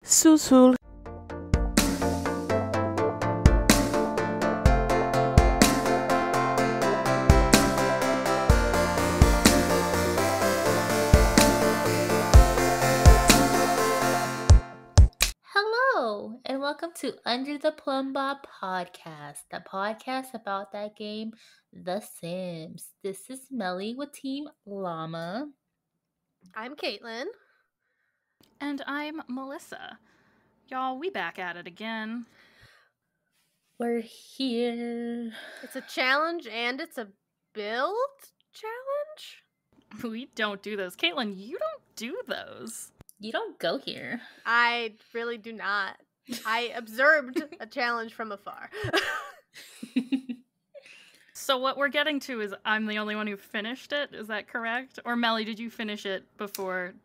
Susul. Hello, and welcome to Under the Plumb Bob podcast, the podcast about that game, The Sims. This is Melly with Team Llama. I'm Caitlin. And I'm Melissa. Y'all, we back at it again. We're here. It's a challenge and it's a build challenge? We don't do those. Caitlin, you don't do those. You don't go here. I really do not. I observed a challenge from afar. So what we're getting to is I'm the only one who finished it. Is that correct? Or Melly, did you finish it before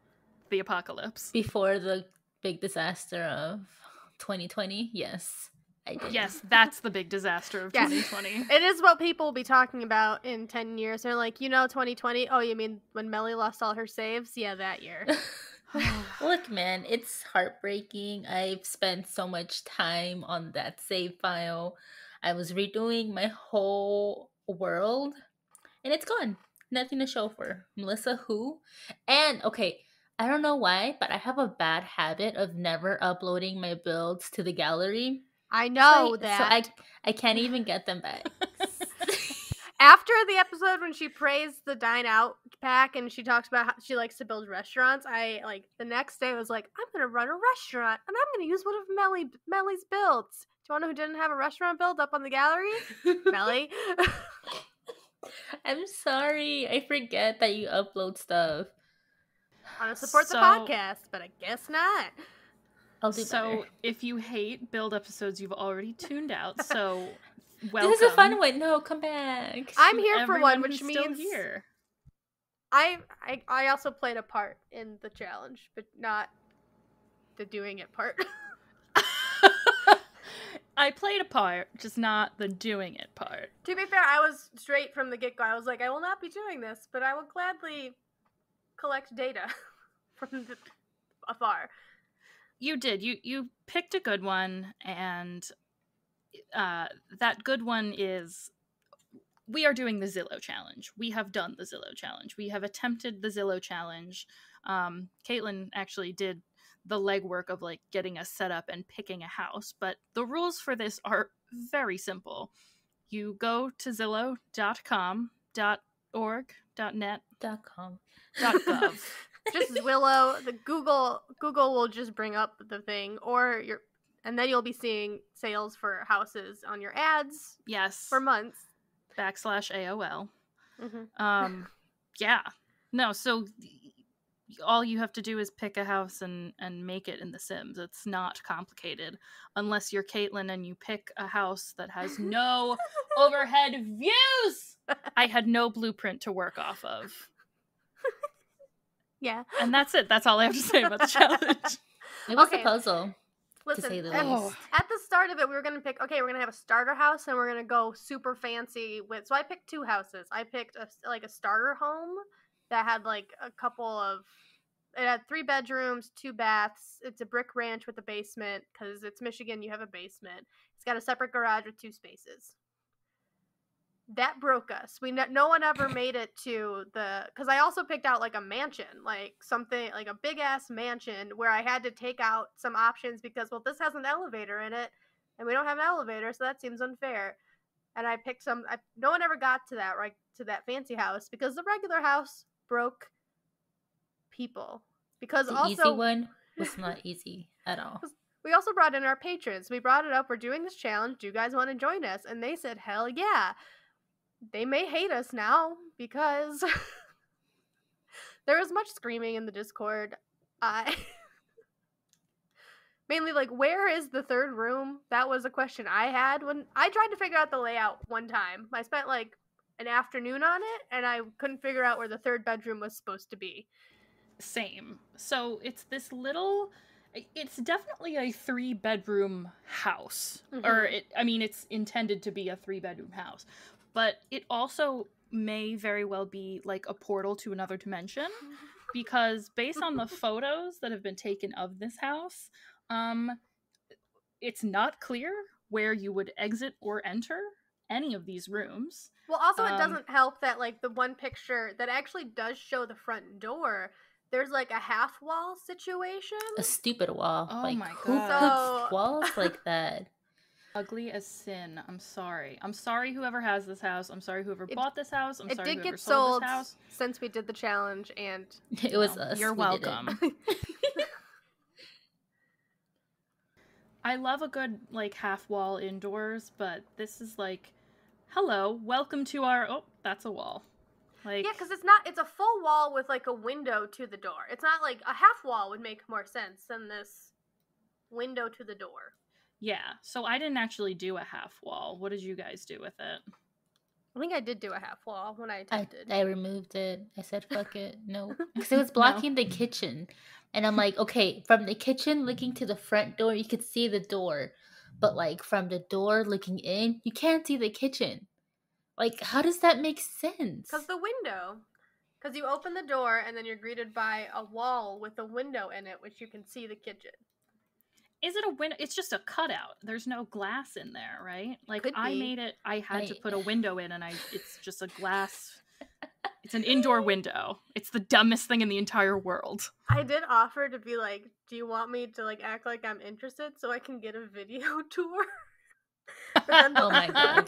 the apocalypse? Before the big disaster of 2020? Yes, I did. Yes, that's the big disaster of 2020. It is what people will be talking about in 10 years. They're like, 2020? Oh, you mean when Melly lost all her saves? Yeah, that year. Look, man, it's heartbreaking. I've spent so much time on that save file. I was redoing my whole world, and it's gone. Nothing to show for. Melissa, who? And, okay, I don't know why, but I have a bad habit of never uploading my builds to the gallery. I know that. So I can't even get them back. After the episode when she praised the Dine Out pack and she talks about how she likes to build restaurants, the next day was like, I'm gonna run a restaurant and I'm gonna use one of Melly's builds. Do you want to know who didn't have a restaurant build up on the gallery? Melly. I'm sorry. I forget that you upload stuff. I want to support the podcast, but I guess not. I'll do better. So if you hate build episodes, you've already tuned out. So welcome. This is a fun one. No, come back. I'm here for one, which still means here. I also played a part in the challenge, but not the doing it part. I played a part, just not the doing it part. To be fair, I was straight from the get-go. I was like, I will not be doing this, but I will gladly collect data from afar. You did. You picked a good one, and that good one is we are doing the Zillow challenge. We have done the Zillow challenge. We have attempted the Zillow challenge. Caitlin actually did the legwork of getting us set up and picking a house, but the rules for this are very simple. You go to Zillow.com, .org, .net, .com, .gov. Just Willow. The Google will just bring up the thing, and then you'll be seeing sales for houses on your ads. Yes, for months. /AOL. Mm-hmm. Yeah. No, so all you have to do is pick a house and make it in The Sims. It's not complicated. Unless you're Caitlin and you pick a house that has no overhead views. I had no blueprint to work off of. Yeah. And that's it. That's all I have to say about the challenge. It was a puzzle. Listen, to say the least. At the start of it, we were going to pick, we're going to have a starter house and we're going to go super fancy with, so I picked two houses. I picked a starter home that had it had 3 bedrooms, 2 baths. It's a brick ranch with a basement because it's Michigan. You have a basement. It's got a separate garage with 2 spaces. That broke us. No one ever made it to because I also picked out a mansion, something like a big ass mansion where I had to take out some options because, this has an elevator in it and we don't have an elevator, so that seems unfair. And I picked no one ever got to that, to that fancy house because the regular house broke people. Because the also easy one was not easy at all. We also brought in our patrons. We brought it up. We're doing this challenge. Do you guys want to join us? And they said, hell yeah. They may hate us now because there was much screaming in the Discord. Mainly where is the third room? That was a question I had when I tried to figure out the layout one time. I spent an afternoon on it and I couldn't figure out where the third bedroom was supposed to be. Same. So it's this it's definitely a 3-bedroom house. Mm-hmm. Or it's intended to be a 3-bedroom house. But it also may very well be a portal to another dimension, because based on the photos that have been taken of this house, It's not clear where you would exit or enter any of these rooms. Well, also it doesn't help that like the one picture that actually does show the front door, there's like a half wall situation. A stupid wall. Oh like my who God. puts walls like that? Ugly as sin. I'm sorry. I'm sorry whoever has this house. I'm sorry whoever bought this house. I'm It sorry did whoever get sold sold this house. since we did the challenge, and It was us. You're We did it. welcome. I love a good like half wall indoors, but this is like, hello, welcome to our. Oh, that's a wall. Like, yeah, because it's a full wall with like a window to the door. It's not like a half wall would make more sense than this window to the door. yeah. So I didn't actually do a half wall. What did you guys do with it? I think I did do a half wall when I attempted. I removed it. I said, fuck it. No. Because it was blocking the kitchen. And I'm like, okay, from the kitchen looking to the front door, you could see the door. But like from the door looking in, you can't see the kitchen. Like, how does that make sense? Because the window. Because you open the door and then you're greeted by a wall with a window in it, which you can see the kitchen. Is it a window? It's just a cutout. There's no glass in there, right? Like, Could I be. made it. I had to put a window in, and it's just a glass. It's an indoor window. It's the dumbest thing in the entire world. I did offer to be like, do you want me to like act like I'm interested so I can get a video tour? But then Oh my God.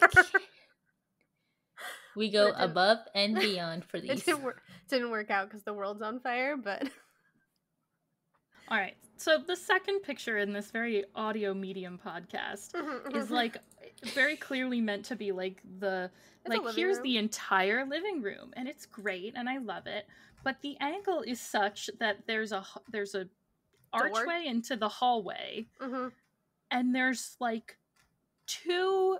We go But it didn't- above and beyond for It these. didn't work out because the world's on fire, but All right. So the second picture in this very audio medium podcast is like very clearly meant to be like the It's a like living here's room. the entire living room, and it's great and I love it. But the angle is such that there's a archway into the hallway, and there's like two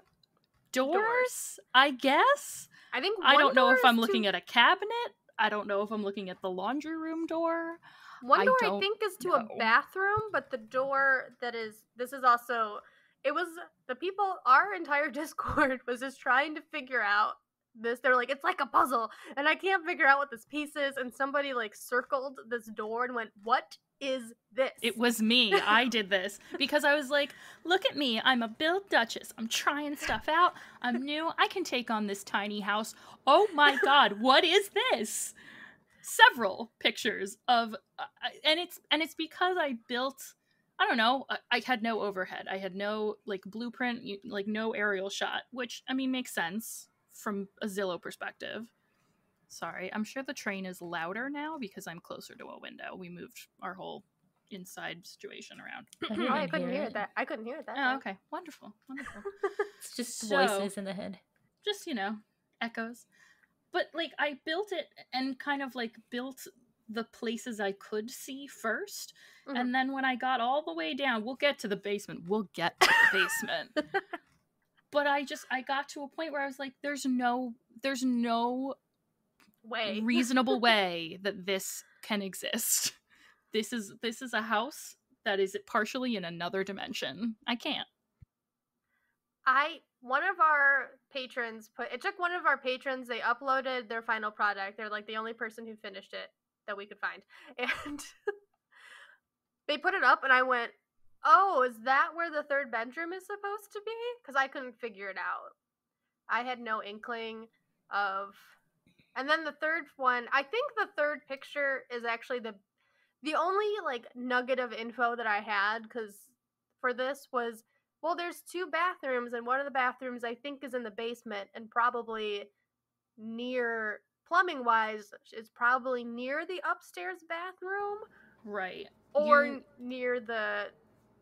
doors. I guess. I think I don't know door if I'm is looking at a cabinet. I don't know if I'm looking at the laundry room door. One door I don't think is to know. a bathroom, but the door this is also, it was the people, our entire Discord was just trying to figure out this. They're like, it's like a puzzle, and I can't figure out what this piece is, and somebody like circled this door and went, what is this? It was me. I did this because I was like, look at me. I'm a build Duchess. I'm trying stuff out. I'm new. I can take on this tiny house. Oh my God, what is this? Several pictures of and it's because I built, I don't know, I had no overhead. I had no like blueprint, like no aerial shot, which I mean makes sense from a Zillow perspective. Sorry, I'm sure the train is louder now because I'm closer to a window. We moved our whole inside situation around. I couldn't hear that. I couldn't hear that. Oh, okay. Wonderful. It's just So- voices in the head. Just, echoes. But like I built it and kind of like built the places I could see 1st. And then when I got all the way down, we'll get to the basement. But I got to a point where I was like, there's no way reasonable way that this can exist. This is a house that is partially in another dimension. I can't. One of our patrons it took one of our patrons, they uploaded their final product. They're like the only person who finished it that we could find. And they put it up and I went, oh, is that where the third bedroom is supposed to be? Because I couldn't figure it out. I had no inkling of. And then the third one, I think the third picture is actually the only like nugget of info that I had, because for this was, well, there's 2 bathrooms, and one of the bathrooms I think is in the basement, and probably near, plumbing wise, is probably near the upstairs bathroom. Right. Or near the,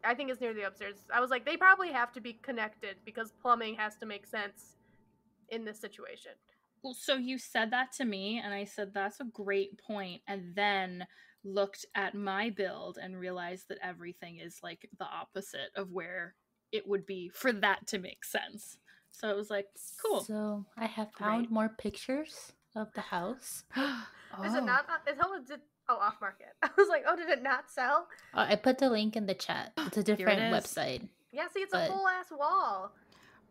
I think it's near the upstairs. I was like, they probably have to be connected because plumbing has to make sense in this situation. Well, so you said that to me, and I said, that's a great point, and then looked at my build and realized that everything is like the opposite of where it would be for that to make sense. So it was like, cool. So I have found more pictures of the house. Is it not? Off market. I was like, oh, did it not sell? I put the link in the chat. It's a different website. Yeah, see, it's a full ass wall.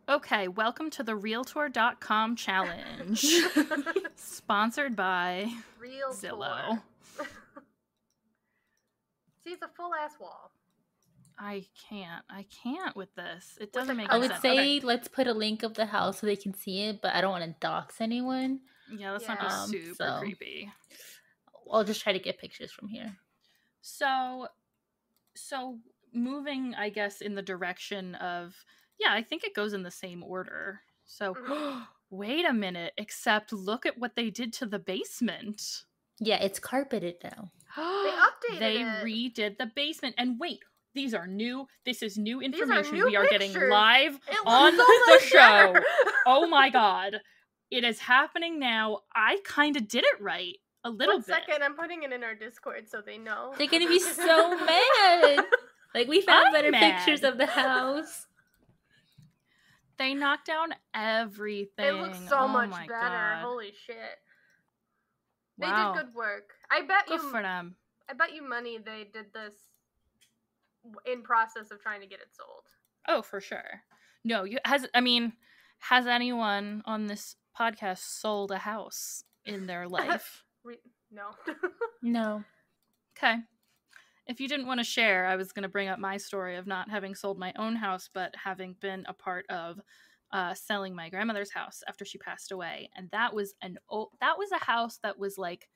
Okay, welcome to the Realtor.com challenge. Sponsored by Zillow. See, it's a full ass wall. I can't with this. It With doesn't the make I any would cutout. sense. Okay. say let's put a link of the house so they can see it, but I don't want to dox anyone. Yeah, let's not be Yeah. super So creepy. I'll just try to get pictures from here. So so moving, I guess, in the direction of, yeah, I think it goes in the same order. So Mhm. wait a minute, except look at what they did to the basement. Yeah, it's carpeted now. They updated They it. redid the basement. And wait, this is new These are information new we are getting pictures. live It on looks so the much show. better. Oh my god. It is happening now. I kind of did it right. A little 1 bit. second, I'm putting it in our Discord so they know. They're gonna be so mad. Like we found I'm better mad. pictures of the house. They knocked down everything. It looks so Oh much my better. god. Holy shit. They Wow. did good work. I bet Good for them. you money they did this in process of trying to get it sold. Oh, for sure. No, has anyone on this podcast sold a house in their life? No. No. Okay. If you didn't want to share, I was going to bring up my story of not having sold my own house, but having been a part of selling my grandmother's house after she passed away. And that was a house that was like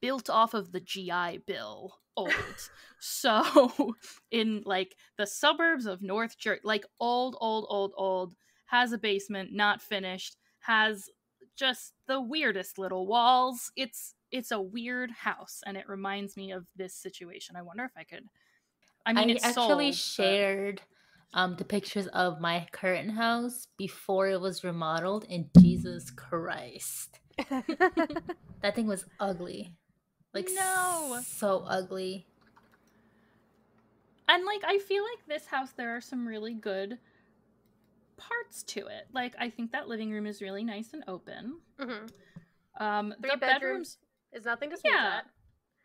built off of the GI Bill old. So in like the suburbs of North Jersey, like old, has a basement, not finished, has just the weirdest little walls. It's a weird house, and it reminds me of this situation. I wonder if I could. I mean, I it's actually sold, shared the pictures of my current house before it was remodeled, and Jesus Christ. That thing was ugly. Like, No. so ugly. And like, I feel like this house, there are some really good parts to it. Like, I think that living room is really nice and open. Mm-hmm. The bedrooms is nothing to sneeze at.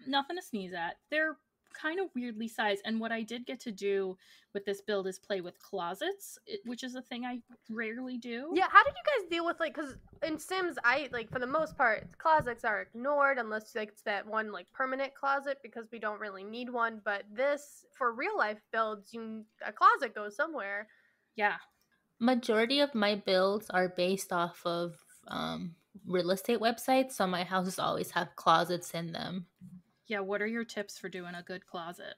Nothing to sneeze at. They're kind of weirdly sized, and what I did get to do with this build is play with closets, which is a thing I rarely do. Yeah, how did you guys deal with like, because in Sims, I like for the most part closets are ignored unless like it's that one like permanent closet because we don't really need one. But this for real life builds, a closet goes somewhere. Yeah. Majority of my builds are based off of real estate websites, so my houses always have closets in them. Yeah, what are your tips for doing a good closet?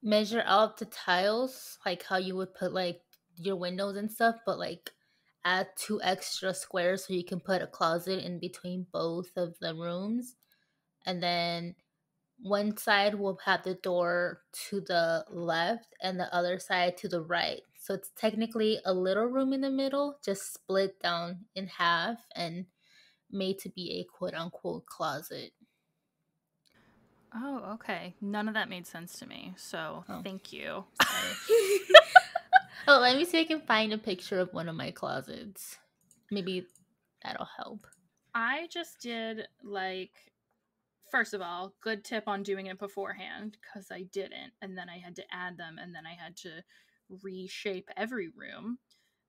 Measure out the tiles, like how you would put like your windows and stuff, but like add 2 extra squares so you can put a closet in between both of the rooms. And then one side will have the door to the left and the other side to the right. So it's technically a little room in the middle, just split down in half and made to be a quote unquote closet. Oh, okay. None of that made sense to me, so thank you. Oh, let me see if I can find a picture of one of my closets. Maybe that'll help. I just did like, first of all, good tip on doing it beforehand, because I didn't, and then I had to add them, and then I had to reshape every room.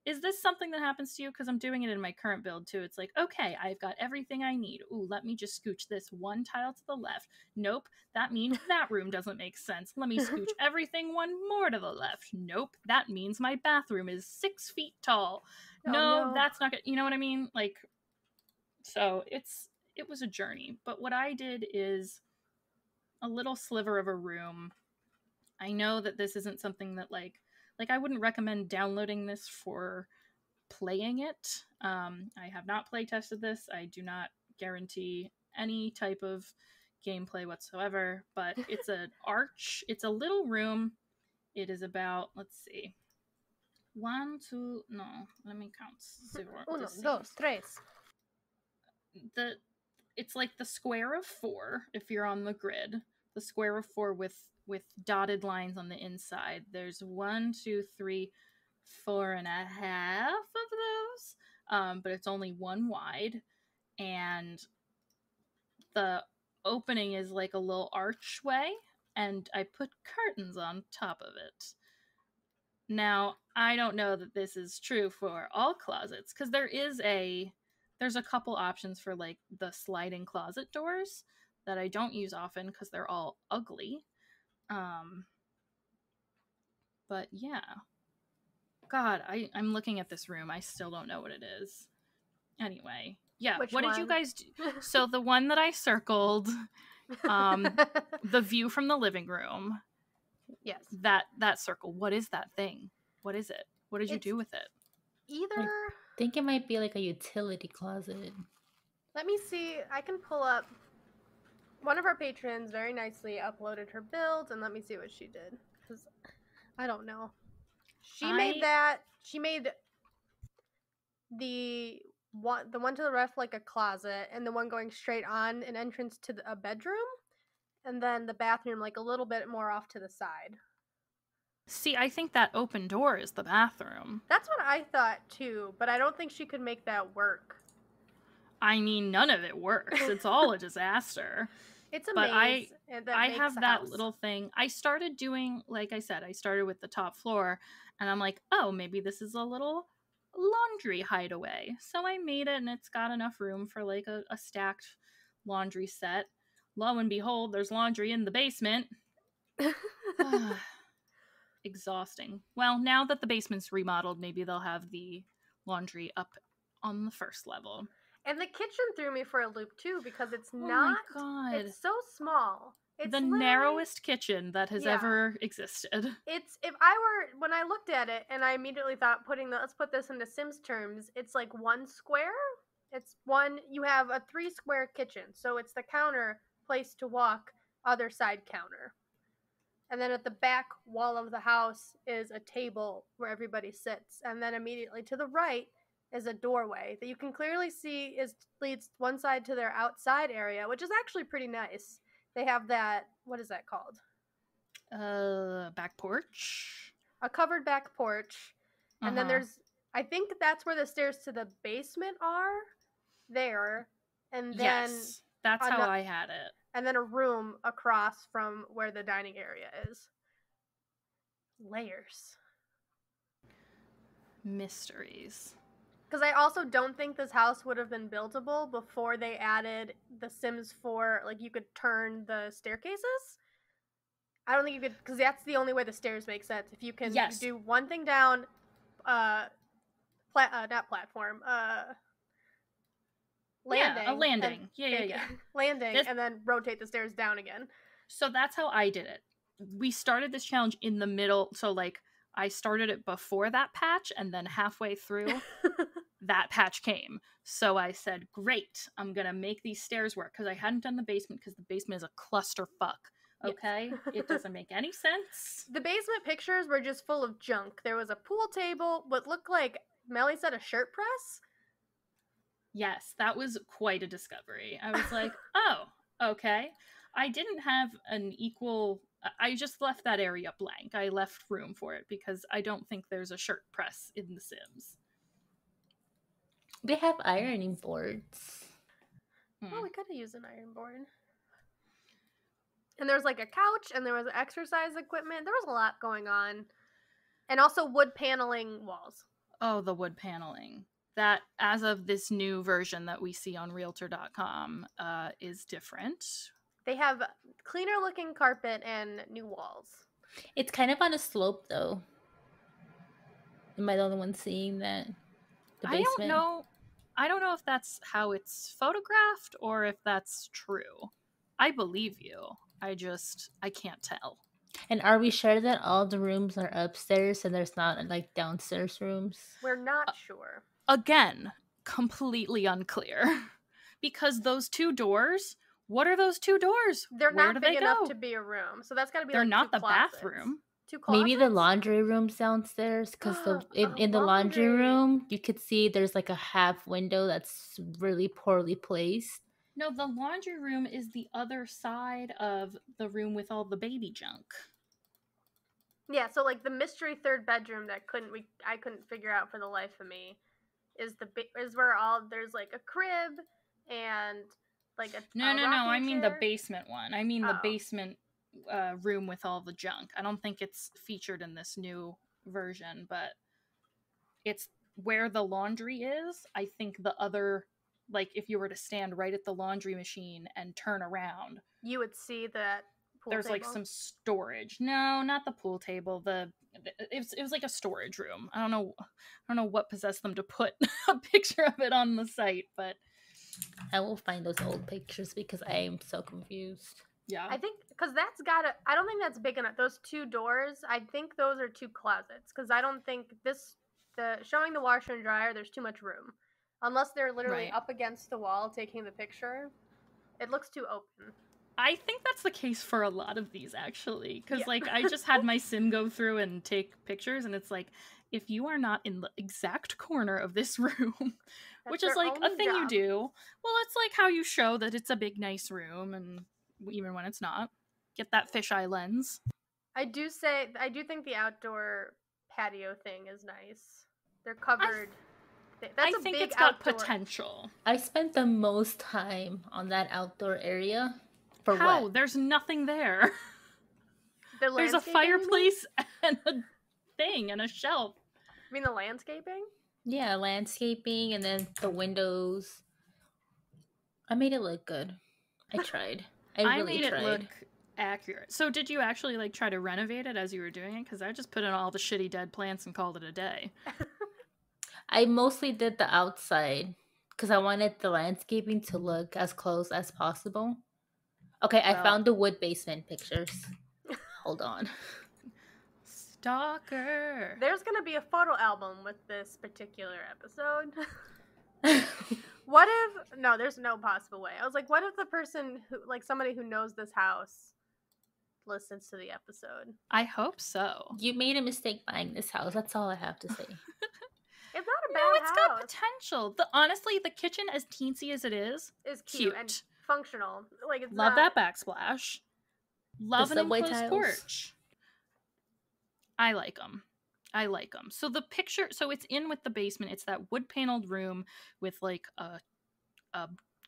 Is this something that happens to you? Because I'm doing it in my current build too. It's like, okay, I've got everything I need. Ooh, let me just scooch this one tile to the left. Nope, that means that room doesn't make sense. Let me scooch everything one more to the left. Nope, that means my bathroom is 6 feet tall. No, that's not good. You know what I mean? Like, so it was a journey. But what I did is a little sliver of a room. I know that this isn't something that like I wouldn't recommend downloading this for playing it. I have not play tested this. I do not guarantee any type of gameplay whatsoever, but it's an arch. It's a little room. It is about, let's see, 1, 2, no, let me count. 0, 1, 2, 3. It's like the square of 4 if you're on the grid. The square of 4 with dotted lines on the inside. There's 1, 2, 3, 4.5 of those, but it's only 1 wide, and the opening is like a little archway, and I put curtains on top of it. Now, I don't know that this is true for all closets, because there's a couple options for like the sliding closet doors that I don't use often because they're all ugly. But yeah. God, I'm looking at this room. I still don't know what it is. Anyway, yeah. Which What did you one? guys do? So the one that I circled, the view from the living room. Yes. That circle. What is that thing? What is it? What did you It's do with it? either. I think it might be like a utility closet. Let me see. I can pull up. One of our patrons very nicely uploaded her build, and let me see what she did. Because I don't know. She made that. She made the one to the left like a closet, and the one going straight on an entrance to a bedroom, and then the bathroom like a little bit more off to the side. See, I think that open door is the bathroom. That's what I thought too, but I don't think she could make that work. I mean, none of it works. It's all a disaster. It's a but maze. I have that little thing. I started doing, like I said, I started with the top floor, and I'm like, oh, maybe this is a little laundry hideaway. So I made it, and it's got enough room for like a stacked laundry set. Lo and behold, there's laundry in the basement. Exhausting. Well, now that the basement's remodeled, maybe they'll have the laundry up on the first level. And the kitchen threw me for a loop too, because it's Oh not. my God. It's so small. It's the narrowest kitchen that has ever existed. It's when I looked at it and I immediately thought let's put this into Sims terms, it's like one square. You have a 3 square kitchen. So it's the counter, place to walk, other side counter. And then at the back wall of the house is a table where everybody sits. And then immediately to the right is a doorway that you can clearly see leads one side to their outside area, which is actually pretty nice. They have that, what is that called? Back porch? A covered back porch. And then I think that's where the stairs to the basement are. There. And then... Yes, that's how I had it. And then a room across from where the dining area is. Layers. Mysteries. Because I also don't think this house would have been buildable before they added the Sims 4, like you could turn the staircases. I don't think you could, because that's the only way the stairs make sense. If you can do one thing down, not platform, landing. Yeah, a landing. Yeah. Landing, and then rotate the stairs down again. So that's how I did it. We started this challenge in the middle, so like I started it before that patch, and then halfway through, that patch came. So I said, great, I'm gonna make these stairs work, because I hadn't done the basement, because the basement is a clusterfuck. Okay? Yes. It doesn't make any sense. The basement pictures were just full of junk. There was a pool table, what looked like, Melly said, a shirt press. Yes, that was quite a discovery. I was like, oh, okay. I didn't have an equal... I just left that area blank. I left room for it because I don't think there's a shirt press in The Sims. They have ironing boards. Oh, we could have used an iron board. And there's like a couch, and there was exercise equipment. There was a lot going on. And also wood paneling walls. Oh, the wood paneling. That, as of this new version that we see on Realtor.com, is different. They have cleaner looking carpet and new walls. It's kind of on a slope, though. Am I the only one seeing that? The basement? I don't know if that's how it's photographed or if that's true. I believe you. I can't tell. And are we sure that all the rooms are upstairs and there's not like downstairs rooms? We're not sure. Again, completely unclear. Because those 2 doors, what are those 2 doors? They're not big enough to be a room. So that's got to be They're like not 2 the closets. bathroom. 2 closets? Maybe the laundry room's downstairs, because in the laundry room, you could see there's like a half window that's really poorly placed. No, the laundry room is the other side of the room with all the baby junk. Yeah, so like the mystery 3rd bedroom that I couldn't figure out for the life of me is where there's like a crib and like a No, I mean the basement one. I mean the basement room with all the junk. I don't think it's featured in this new version, but it's where the laundry is. I think the other, like if you were to stand right at the laundry machine and turn around, you would see that there's like table? some storage. No, not the pool table. It was like a storage room. I don't know what possessed them to put a picture of it on the site, but I will find those old pictures because I am so confused. yeah. I think because that's gotta. I don't think that's big enough. Those 2 doors. I think those are 2 closets. Because I don't think the showing the washer and dryer. There's too much room, unless they're literally Right. up against the wall taking the picture. It looks too open. I think that's the case for a lot of these, actually. Because, Yeah. like, I just had my sim go through and take pictures, and it's like, if you are not in the exact corner of this room, which is their like a only thing you job. do, well, it's like how you show that it's a big, nice room, and even when it's not, get that fisheye lens. I do think the outdoor patio thing is nice. They're covered. That's I a think big it's got outdoor. potential. I spent the most time on that outdoor area. For How? what? There's nothing there. The There's a landscaping, you mean? fireplace and a thing and a shelf. You mean the landscaping? Yeah, landscaping and then the windows. I made it look good. I tried. I I really made it tried. look accurate. So did you actually like try to renovate it as you were doing it? Because I just put in all the shitty dead plants and called it a day. I mostly did the outside because I wanted the landscaping to look as close as possible. Okay, I Well- found the wood basement pictures. Hold on. Stalker. There's gonna be a photo album with this particular episode. What if no? There's no possible way. I was like, what if the person who, like, somebody who knows this house, listens to the episode? I hope so. You made a mistake buying this house. That's all I have to say. It's not a No, bad it's house. got potential. Honestly, the kitchen, as teensy as it is, It's cute and cute. functional. Like, it's Love not, that backsplash. Love an subway enclosed tiles. porch. I like them. So the picture, so it's in with the basement. It's that wood paneled room with like a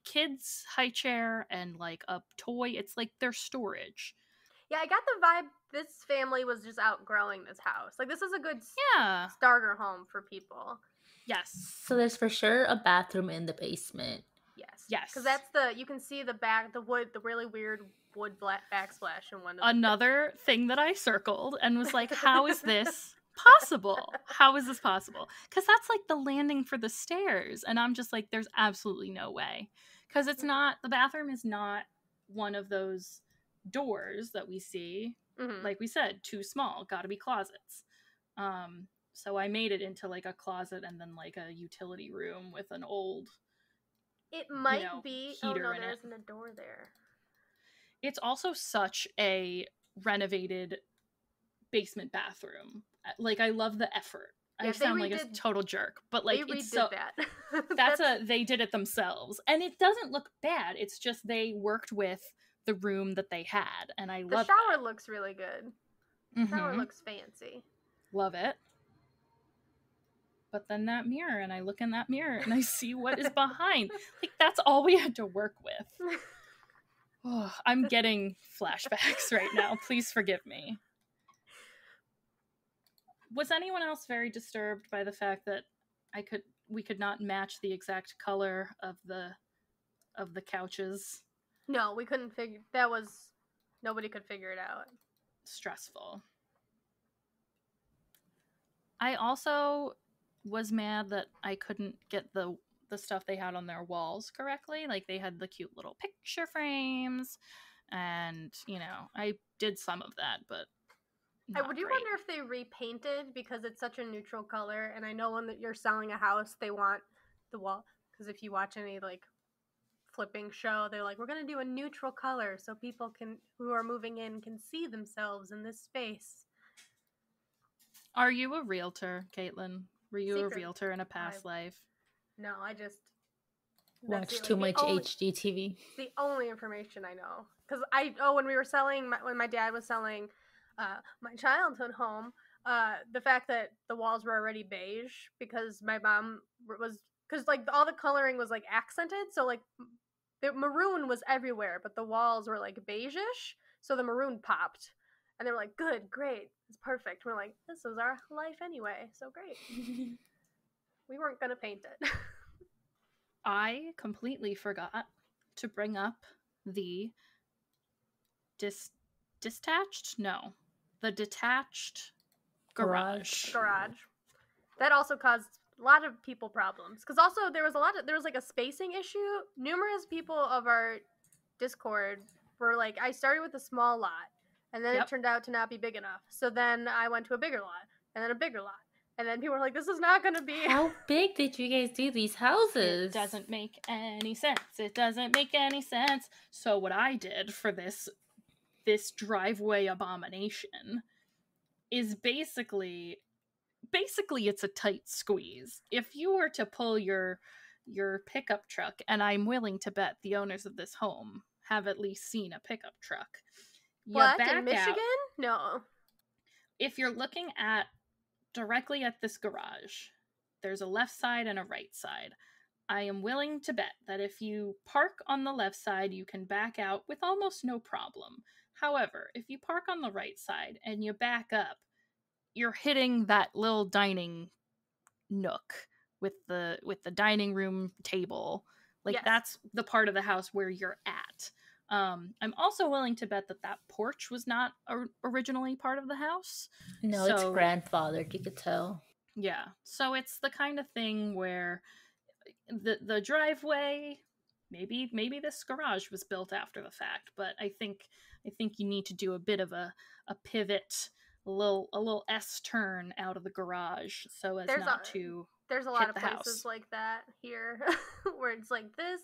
kid's high chair and like a toy. It's like their storage. Yeah, I got the vibe this family was just outgrowing this house. Like, this is a good Yeah. starter home for people. Yes. So there's for sure a bathroom in the basement. Yes. Yes. Because you can see the really weird wood backsplash in one of Another thing that I circled and was like, how is this possible? How is this possible? Because that's like the landing for the stairs. And I'm just like, there's absolutely no way. Because it's not, the bathroom is not one of those doors that we see. Mhm. Like we said, too small, gotta be closets. So I made it into like a closet and then like a utility room with an old It might be. Oh heater no, in there it. isn't a door there. It's also such a renovated basement bathroom. Like, I love the effort. Yeah, I sound like a total jerk, but like they it's redid so that. they did it themselves, and it doesn't look bad. It's just they worked with the room that they had, and I The love shower that. looks really good. Mhm. Shower looks fancy. Love it. But then that mirror, and I look in that mirror and I see what is behind. Like, that's all we had to work with. Oh, I'm getting flashbacks right now. Please forgive me. Was anyone else very disturbed by the fact that we could not match the exact color of the couches? No, we couldn't figure. Nobody could figure it out. Stressful. I also was mad that I couldn't get the stuff they had on their walls correctly. Like, they had the cute little picture frames, and I did some of that, but I would wonder if they repainted, because it's such a neutral color, and I know when you're selling a house, they want the wall, because if you watch any like flipping show, they're like, we're gonna do a neutral color so people who are moving in can see themselves in this space. Are you a realtor, Caitlin? Were you Secret. a realtor in a past life? No, I just Watch too much HGTV. It's the only information I know. Because when my dad was selling my childhood home, the fact that the walls were already beige, because my mom because like all the coloring was like accented, so like the maroon was everywhere, but the walls were like beige-ish, so the maroon popped. And they were like, good, great, it's perfect. We're like, this is our life anyway, so great. We weren't gonna paint it. I completely forgot to bring up the detached? No. The detached garage. Garage. That also caused a lot of people problems. Because also there was like a spacing issue. Numerous people of our Discord were like, I started with a small lot, and then it turned out to not be big enough. So then I went to a bigger lot, and then a bigger lot. And then people were like, this is not going to be... How big did you guys do these houses? It doesn't make any sense. It doesn't make any sense. So what I did for this driveway abomination is basically it's a tight squeeze. If you were to pull your pickup truck, and I'm willing to bet the owners of this home have at least seen a pickup truck. What, in Michigan? No. If you're looking at directly at this garage, there's a left side and a right side. I am willing to bet that if you park on the left side, you can back out with almost no problem. However, if you park on the right side and you back up, you're hitting that little dining nook with the dining room table. Like, yes. That's the part of the house where you're at. I'm also willing to bet that porch was not originally part of the house. No, it's grandfathered, you could tell. Yeah. So it's the kind of thing where the driveway, maybe this garage was built after the fact, but I think you need to do a bit of a pivot, a little S turn out of the garage so as there's a lot of places house. Like that here where it's like this.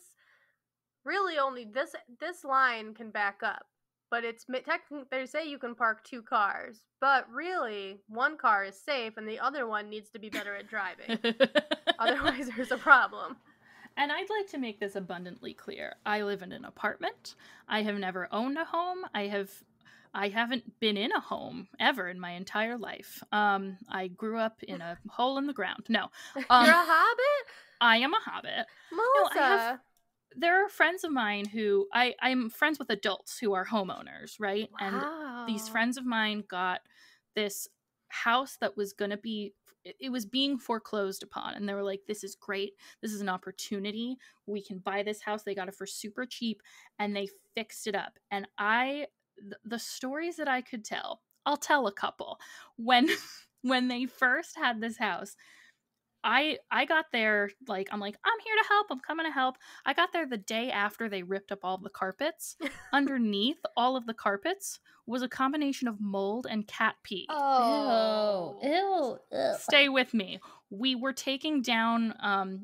Really, only this line can back up, but it's technically they say you can park 2 cars, but really one car is safe and the other one needs to be better at driving. Otherwise, there's a problem. And I'd like to make this abundantly clear: I live in an apartment. I have never owned a home. I haven't been in a home ever in my entire life. I grew up in a hole in the ground. No, you're a hobbit. I am a hobbit. Melissa. There are friends of mine who I'm friends with adults who are homeowners, right? Wow. And these friends of mine got this house that was going to be, it was being foreclosed upon. And they were like, this is great. This is an opportunity. We can buy this house. They got it for super cheap and they fixed it up. And the stories that I could tell, I'll tell a couple. When they first had this house, I got there, like, I'm like, I'm here to help. I'm coming to help. I got there the day after they ripped up all the carpets. Underneath all of the carpets was a combination of mold and cat pee. Oh. Ew. Ugh. Stay with me. We were taking down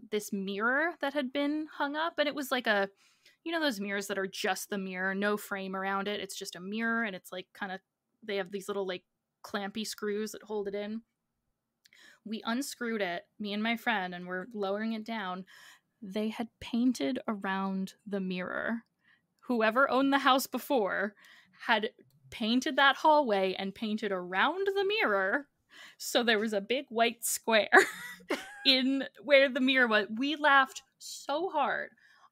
this mirror that had been hung up, and it was like those mirrors that are just the mirror, no frame around it. It's just a mirror, and it's like kind of, they have these little like clampy screws that hold it in. We unscrewed it, me and my friend, and we're lowering it down. They had painted around the mirror. Whoever owned the house before had painted that hallway and painted around the mirror. So there was a big white square in where the mirror was. We laughed so hard.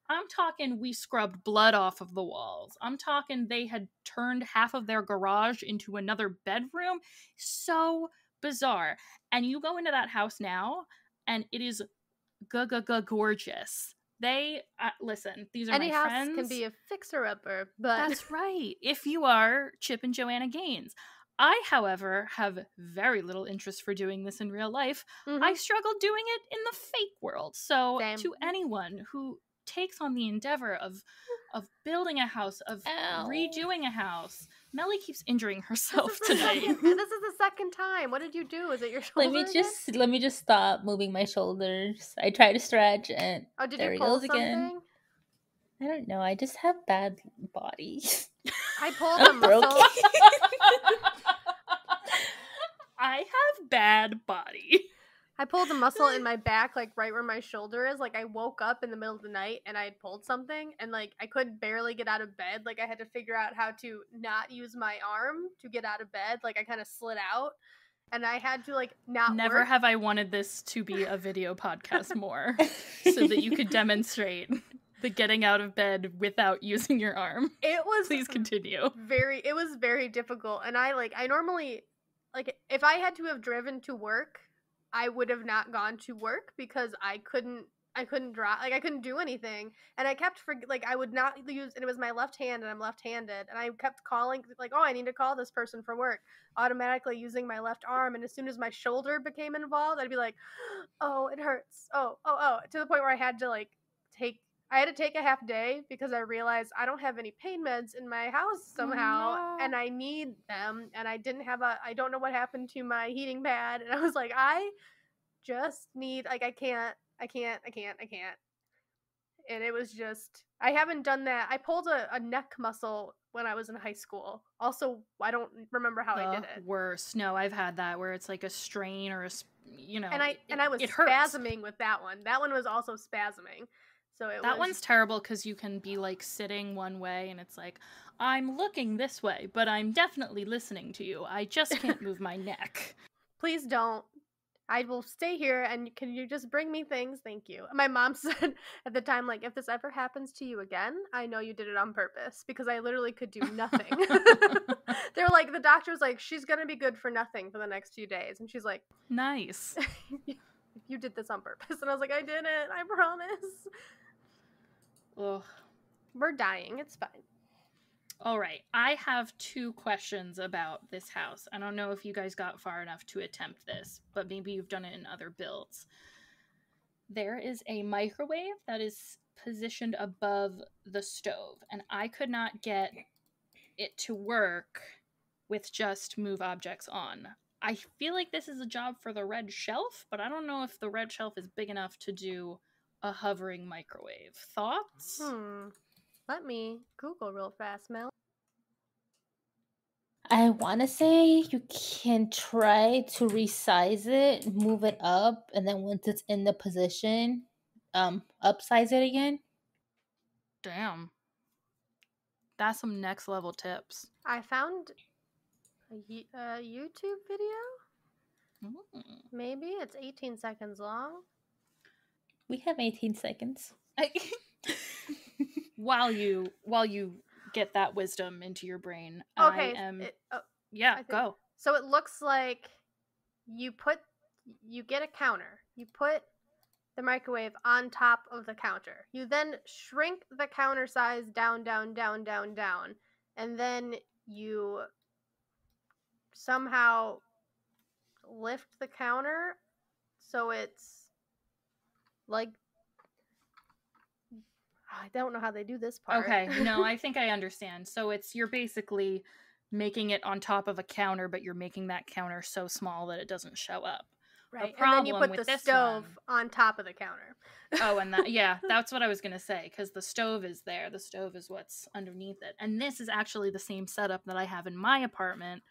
I'm talking we scrubbed blood off of the walls. I'm talking they had turned half of their garage into another bedroom. So bizarre. And you go into that house now and it is gorgeous. They listen, these are any my house friends. Can be a fixer-upper, but that's right, if you are Chip and Joanna Gaines. I, however, have very little interest for doing this in real life. Mm-hmm. I struggle doing it in the fake world. So Same. To anyone who takes on the endeavor of building a house, of redoing a house. Melly keeps injuring herself tonight. This is the second time. What did you do? Is it your shoulder? Let me just stop moving my shoulders. I try to stretch and did there you he pull goes something? Again. I don't know. I just have bad body. I pulled a muscle. I have bad body. I pulled a muscle in my back, like right where my shoulder is. Like I woke up in the middle of the night and I had pulled something and like I could barely get out of bed. Like I had to figure out how to not use my arm to get out of bed. Like I kind of slid out and I had to like not Never work. Have I wanted this to be a video podcast more so that you could demonstrate the getting out of bed without using your arm. It was Please continue. It was very difficult. And I normally, like if I had to have driven to work, I would have not gone to work because I couldn't I couldn't draw, like I couldn't do anything, and I kept like I would not use, and it was my left hand, and I'm left-handed, and I kept calling like, oh, I need to call this person for work, automatically using my left arm, and as soon as my shoulder became involved, I'd be like, oh, it hurts, oh, to the point where I had to take a half day because I realized I don't have any pain meds in my house somehow, Oh, no. and I need them, and I don't know what happened to my heating pad, and I was like, I just need, like, I can't. And it was just, I haven't done that. I pulled a neck muscle when I was in high school. Also, I don't remember how I did it. Worst. No, I've had that where it's like a strain or And I was it hurts. spasming with that one. That one was also spasming. So That one's terrible because you can be like sitting one way and it's like, I'm looking this way, but I'm definitely listening to you. I just can't move my neck. Please don't. I will stay here, and can you just bring me things? Thank you. My mom said at the time, like, if this ever happens to you again, I know you did it on purpose, because I literally could do nothing. They're like, the doctor was like, she's gonna be good for nothing for the next few days, and she's like, nice. you did this on purpose. And I was like, I didn't, I promise. Ugh. We're dying, it's fine. All right, I have 2 questions about this house. I don't know if you guys got far enough to attempt this, but maybe you've done it in other builds. There is a microwave that is positioned above the stove, and I could not get it to work with just move objects on. I feel like this is a job for the red shelf, but I don't know if the red shelf is big enough to do a hovering microwave. Thoughts? Let me Google real fast, Mel. I want to say you can try to resize it, move it up, and then once it's in the position, upsize it again. Damn. That's some next level tips. I found a YouTube video. Maybe it's 18 seconds long. We have 18 seconds. While you get that wisdom into your brain, Okay. Go. So it looks like you get a counter. You put the microwave on top of the counter. You then shrink the counter size down, and then you somehow lift the counter so it's like, I don't know how they do this part. Okay, no, I think I understand. So you're basically making it on top of a counter, but you're making that counter so small that it doesn't show up. Right, The and then you problem put with the this stove one- on top of the counter. Oh, and that's what I was going to say, because the stove is there. The stove is what's underneath it. And this is actually the same setup that I have in my apartment,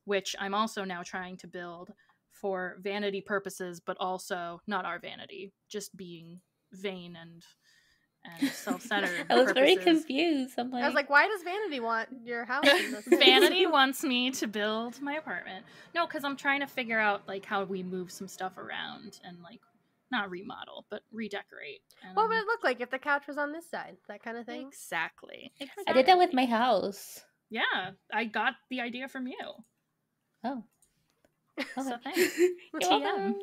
which I'm also now trying to build for vanity purposes, but also not our vanity, just being vain and self-centered. I was very purposes. confused. I was like, why does Vanity want your house in this? Vanity wants me to build my apartment. No, because I'm trying to figure out like how we move some stuff around and like not remodel, but redecorate. What would it look like if the couch was on this side? That kind of thing? Exactly. I did that with my house. Yeah, I got the idea from you. Oh. Okay. So thanks. You're welcome.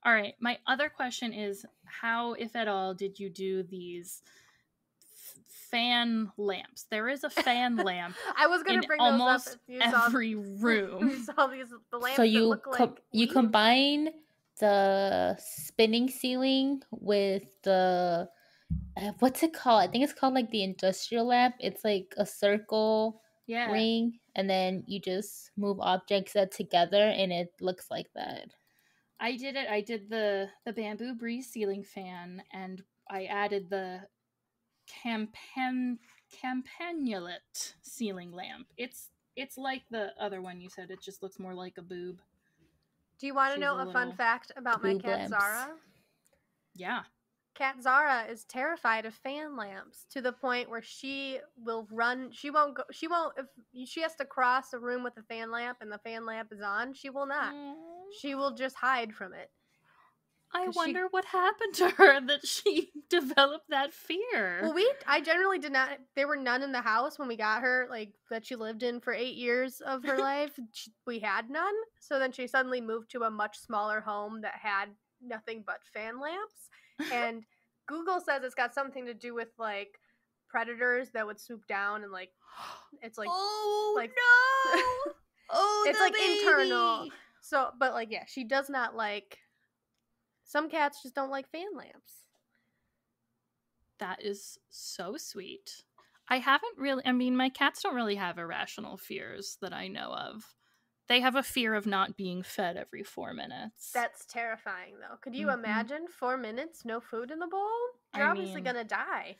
All right. My other question is, how, if at all, did you do these fan lamps? There is a fan lamp. I was going to bring those almost up. You every room. You saw the lamps. So you that look like you combine the spinning ceiling with the what's it called? I think it's called like the industrial lamp. It's like a circle ring, and then you just move objects together, and it looks like that. I did it. I did the bamboo breeze ceiling fan, and I added the campanulate ceiling lamp. It's like the other one you said. It just looks more like a boob. Do you want to know a fun fact about my cat Zara? Yeah. Cat Zara is terrified of fan lamps to the point where she will run. She won't go. She won't. If she has to cross a room with a fan lamp and the fan lamp is on, she will not. She will just hide from it. I wonder what happened to her that she developed that fear. Well, I generally did not. There were none in the house when we got her, like that she lived in for 8 years of her life. We had none. So then she suddenly moved to a much smaller home that had nothing but fan lamps. And Google says it's got something to do with like predators that would swoop down and like it's like Oh like no! Oh, it's the like baby! internal. So, but like yeah, she does not like. Some cats just don't like fan lamps. That is so sweet. I haven't really, I mean, my cats don't really have irrational fears that I know of. They have a fear of not being fed every 4 minutes. That's terrifying, though. Could you Mhm. imagine 4 minutes, no food in the bowl? You're I obviously mean- gonna die.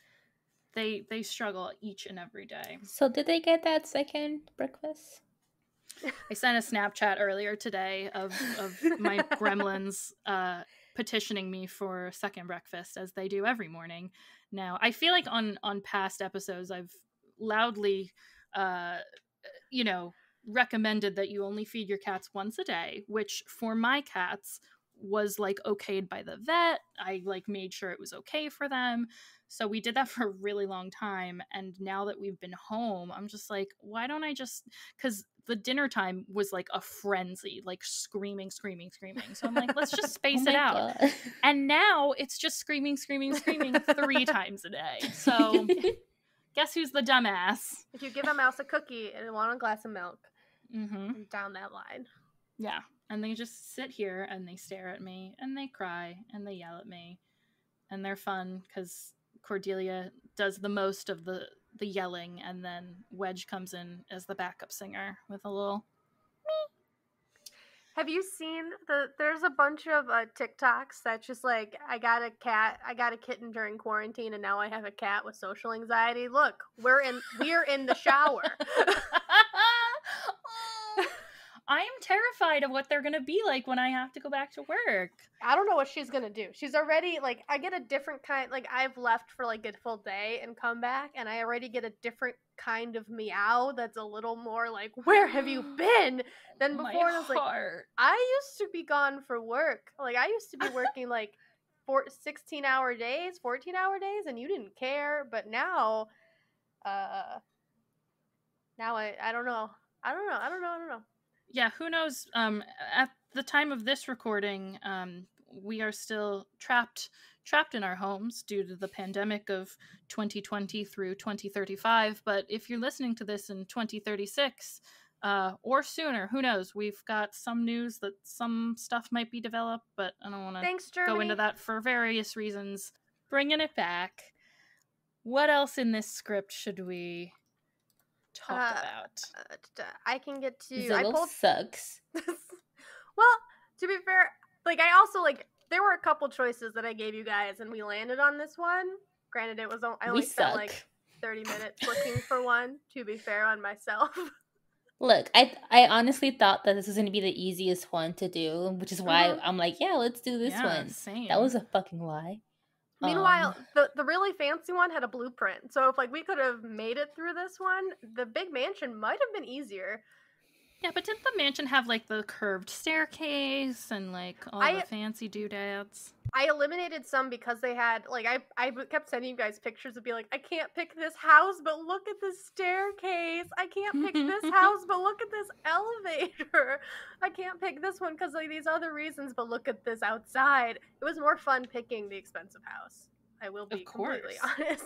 They struggle each and every day. So did they get that second breakfast? I sent a Snapchat earlier today of my gremlins petitioning me for second breakfast, as they do every morning. Now, I feel like on past episodes, I've loudly, recommended that you only feed your cats once a day, which for my cats was like okayed by the vet. I like made sure it was okay for them. So we did that for a really long time. And now that we've been home, I'm just like, why don't I just, because the dinner time was like a frenzy, like screaming. So I'm like, let's just space it out. God. And now it's just screaming 3 times a day. So guess who's the dumbass? If you give a mouse a cookie and want a glass of milk, Mm-hmm. down that line. Yeah. And they just sit here and they stare at me and they cry and they yell at me. And they're fun because Cordelia does the most of the yelling, and then Wedge comes in as the backup singer with a little. Have you seen there's a bunch of TikToks that's just like, I got a kitten during quarantine and now I have a cat with social anxiety. Look, we're in the shower. Oh, I am terrified of what they're going to be like when I have to go back to work. I don't know what she's gonna do. She's already like, I get a different kind, like I've left for like a full day and come back and I already get a different kind of meow that's a little more like, where have you been, than before. My And I was like, heart. I used to be gone for work. Like I used to be working like 16-hour days, 14-hour days, and you didn't care. But now, I don't know. I don't know. Yeah, who knows? At the time of this recording, we are still trapped in our homes due to the pandemic of 2020 through 2035. But if you're listening to this in 2036 or sooner, who knows? We've got some news that some stuff might be developed, but I don't want to go into that for various reasons. Bringing it back. What else in this script should we talk about? I can get to. Zillow sucks. Well, to be fair, like I also like there were a couple choices that I gave you guys, and we landed on this one. Granted, it was I only spent like 30 minutes looking for one. To be fair on myself. Look, I honestly thought that this was going to be the easiest one to do, which is why I'm like, yeah, let's do this one. Same. That was a fucking lie. Meanwhile, the really fancy one had a blueprint. So if like we could have made it through this one, the big mansion might have been easier. Yeah, but didn't the mansion have like the curved staircase and like all the fancy doodads? I eliminated some because they had like I kept sending you guys pictures of being like, I can't pick this house, but look at this staircase. I can't pick this house, but look at this elevator. I can't pick this one because like these other reasons, but look at this outside. It was more fun picking the expensive house. I will be completely honest.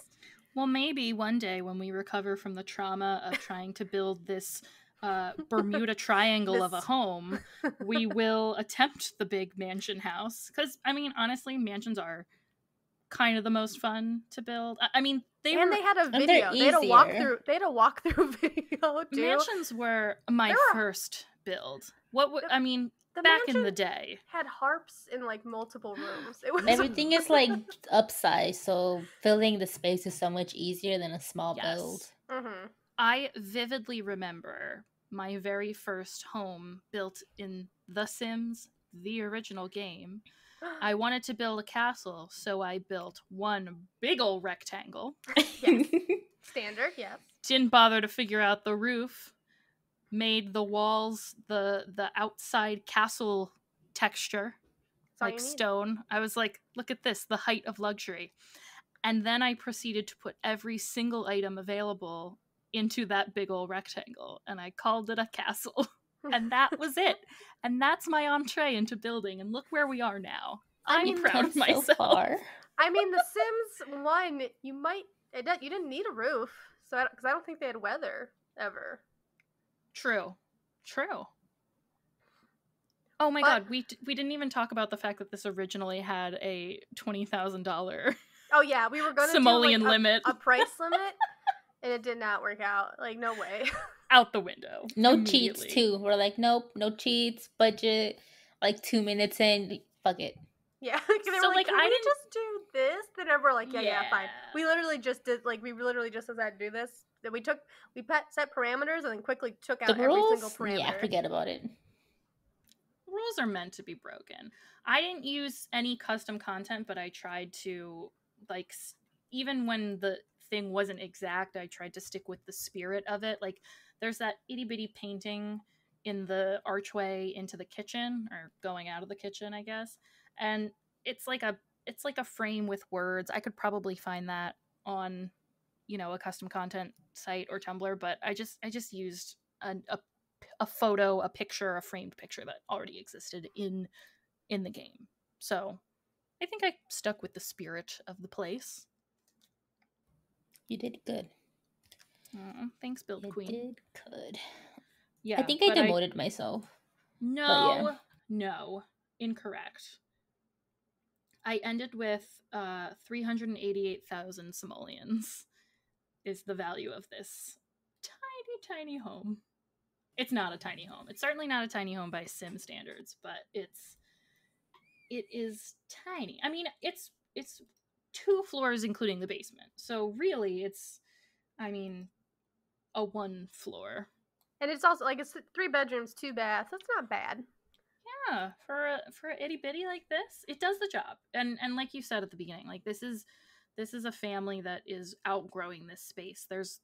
Well, maybe one day when we recover from the trauma of trying to build this Bermuda Triangle of a home, we will attempt the big mansion house. Because, I mean, honestly, mansions are kind of the most fun to build. I mean, they had a video. They had a walkthrough video, too. Mansions were my first build. I mean, back in the day. Had harps in, like, multiple rooms. It was everything is, like, upsized, so filling the space is so much easier than a small build. Mm-hmm. I vividly remember my very first home built in The Sims, the original game. I wanted to build a castle, so I built one big old rectangle. Yes. Standard, yes. Didn't bother to figure out the roof. Made the walls the outside castle texture, like stone. I was like, look at this, the height of luxury. And then I proceeded to put every single item available into that big old rectangle, and I called it a castle. And that was it. And that's my entree into building, and look where we are now. I'm proud of So myself. far. I mean, The Sims 1, you didn't need a roof, because I don't think they had weather ever. True. Oh my god, we didn't even talk about the fact that this originally had a $20,000 Oh yeah, we were gonna simoleon do like limit. a price limit, and it did not work out. Like, no way. Out the window. No cheats too. We're like, nope, no cheats. Budget. Like 2 minutes in, fuck it. Yeah, they So, were like, like, can I we didn't- just do this? Then we're like, yeah, fine. Yeah. We literally just decided to do this. Then we set parameters and then quickly took The out every single rules? parameter. Yeah, forget about it. Rules are meant to be broken. I didn't use any custom content, but I tried to, like, even when the thing wasn't exact, I tried to stick with the spirit of it. Like, there's that itty bitty painting in the archway into the kitchen, or going out of the kitchen, I guess. And it's like a frame with words. I could probably find that on, a custom content site or Tumblr, but I just used a photo, a picture, a framed picture that already existed in the game. So I think I stuck with the spirit of the place. You did good. Thanks, Build You Queen. did good. Yeah, I think I demoted myself. No, incorrect. I ended with 388,000 simoleons is the value of this tiny home. It's not a tiny home. It's certainly not a tiny home by Sim standards, but it is tiny. I mean, it's 2 floors including the basement. So really it's, a 1 floor. And it's also like, it's 3 bedrooms, 2 baths. That's not bad. Yeah, for a itty bitty like this, it does the job. And like you said at the beginning, like this is a family that is outgrowing this space. There's,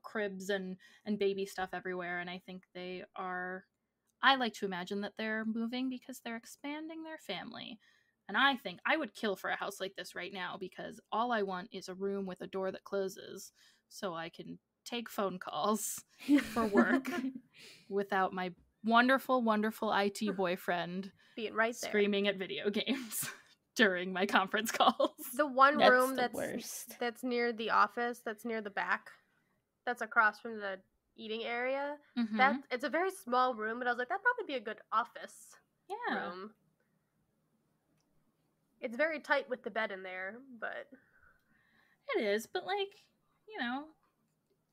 cribs and baby stuff everywhere, and I think I like to imagine that they're moving because they're expanding their family. And I think I would kill for a house like this right now, because all I want is a room with a door that closes so I can take phone calls for work without my wonderful, wonderful IT boyfriend being right there screaming at video games during my conference calls. The one room worst. that's near the office, that's near the back, that's across from the eating area. Mm-hmm. It's a very small room, but I was like, that'd probably be a good office room. It's very tight with the bed in there, but it is. But like,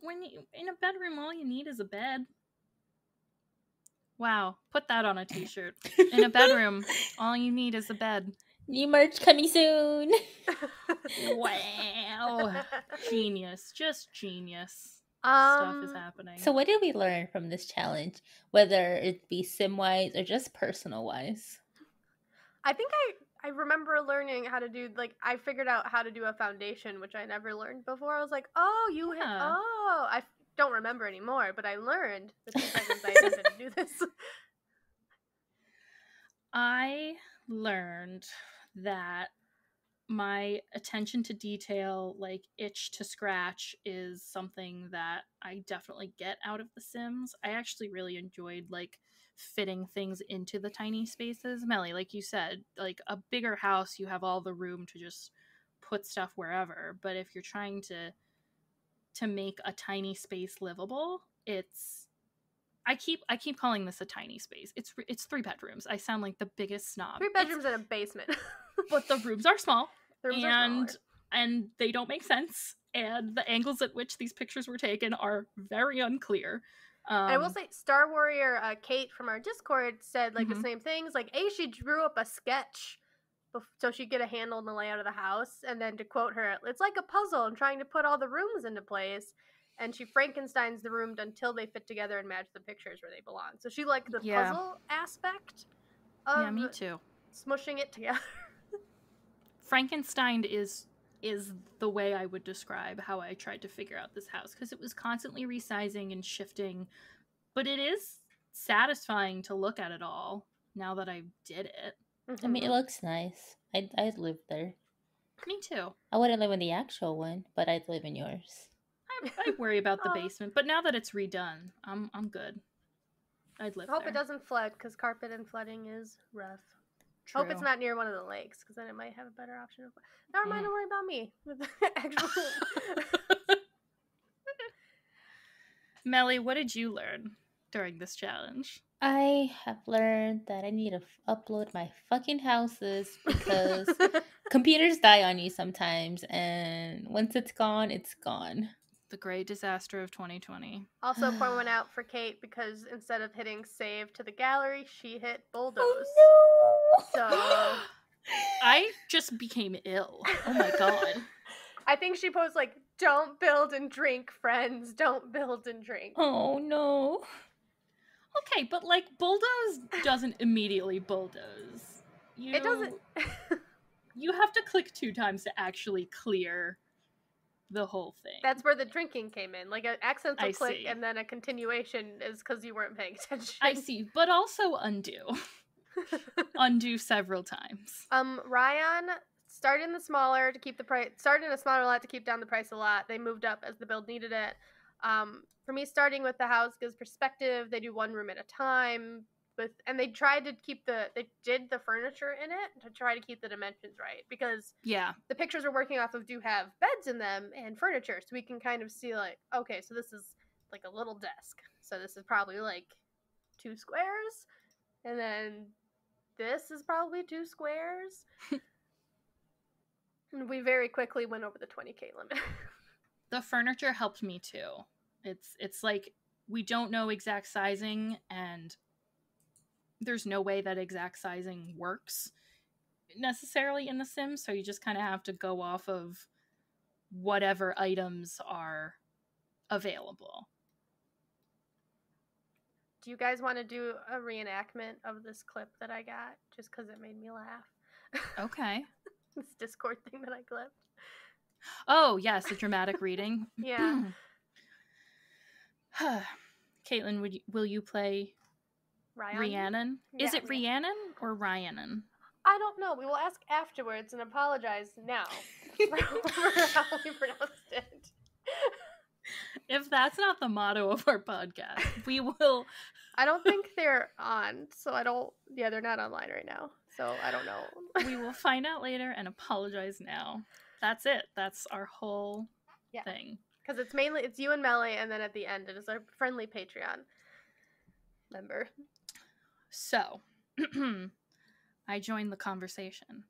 when in a bedroom, all you need is a bed. Wow, put that on a t-shirt. In a bedroom, all you need is a bed. New merch coming soon. Wow. Genius. Just genius. Stuff is happening. So what did we learn from this challenge? Whether it be sim-wise or just personal-wise? I think I remember learning how to do, like, I figured out how to do a foundation, which I never learned before. I was like, I don't remember anymore, but I learned the 2 seconds I attempted to do this. I learned that my attention to detail, like itch to scratch, is something that I definitely get out of The Sims. I actually really enjoyed, like, fitting things into the tiny spaces. Melly, like you said, like a bigger house, you have all the room to just put stuff wherever. But if you're trying to make a tiny space livable, I keep calling this a tiny space. It's 3 bedrooms. I sound like the biggest snob. 3 bedrooms and a basement. But the rooms are small. The rooms are smaller. And they don't make sense. And the angles at which these pictures were taken are very unclear. And I will say, Star Warrior Kate from our Discord said, like, the same things. Like, she drew up a sketch so she'd get a handle on the layout of the house. And then, to quote her, it's like a puzzle and trying to put all the rooms into place. And she Frankensteins the room until they fit together and match the pictures where they belong. So she liked the puzzle aspect of me too. Smushing it together. Frankenstein is the way I would describe how I tried to figure out this house, because it was constantly resizing and shifting, but it is satisfying to look at it all now that I did it. I mean, it looks nice. I'd live there. Me too. I wouldn't live in the actual one, but I'd live in yours. I worry about the basement, but now that it's redone, I'm good. I'd live there. I hope it doesn't flood, because carpet and flooding is rough. Hope it's True. not near one of the lakes, because then it might have a better option. Never mind, don't worry about me. Actual. Melly, what did you learn during this challenge? I have learned that I need to upload my fucking houses because computers die on you sometimes, and once it's gone, it's gone. The great disaster of 2020. Also, pour one out for Kate because instead of hitting save to the gallery, she hit bulldoze. Oh no! So I just became ill. Oh my god. I think she posed like, "Don't build and drink, friends. Don't build and drink." Oh no! Okay, but like bulldoze doesn't immediately bulldoze. It doesn't. You have to click 2 times to actually clear the whole thing. That's where the drinking came in. Like an accidental I click see. and then a continuation is because you weren't paying attention. I see, but also undo. Undo several times. Ryan started in the smaller to keep the price. Started in a smaller lot to keep down the price a lot. They moved up as the build needed it. For me, starting with the house gives perspective. They do one room at a time. And they tried to keep they did the furniture in it to try to keep the dimensions right, because Yeah. the pictures we're working off of do have beds in them and furniture, so we can kind of see like, okay, so this is like a little desk, so this is probably like 2 squares, and then this is probably 2 squares. And we very quickly went over the 20K limit. The furniture helped me too. It's like we don't know exact sizing, and there's no way that exact sizing works necessarily in The Sims, so you just kind of have to go off of whatever items are available. Do you guys want to do a reenactment of this clip that I got, just because it made me laugh? Okay. This Discord thing that I clipped. Oh, yes, a dramatic reading. Yeah. Caitlin, will you play Rhiannon? Yeah, Is it Rhiannon or Rhiannon? I don't know. We will ask afterwards and apologize now for how we pronounced it. If that's not the motto of our podcast, we will. I don't think they're on, so I don't. Yeah, they're not online right now, so I don't know. We will find out later and apologize now. That's it. That's our whole thing. Because it's you and Melly, and then at the end it is our friendly Patreon member. So, I joined the conversation.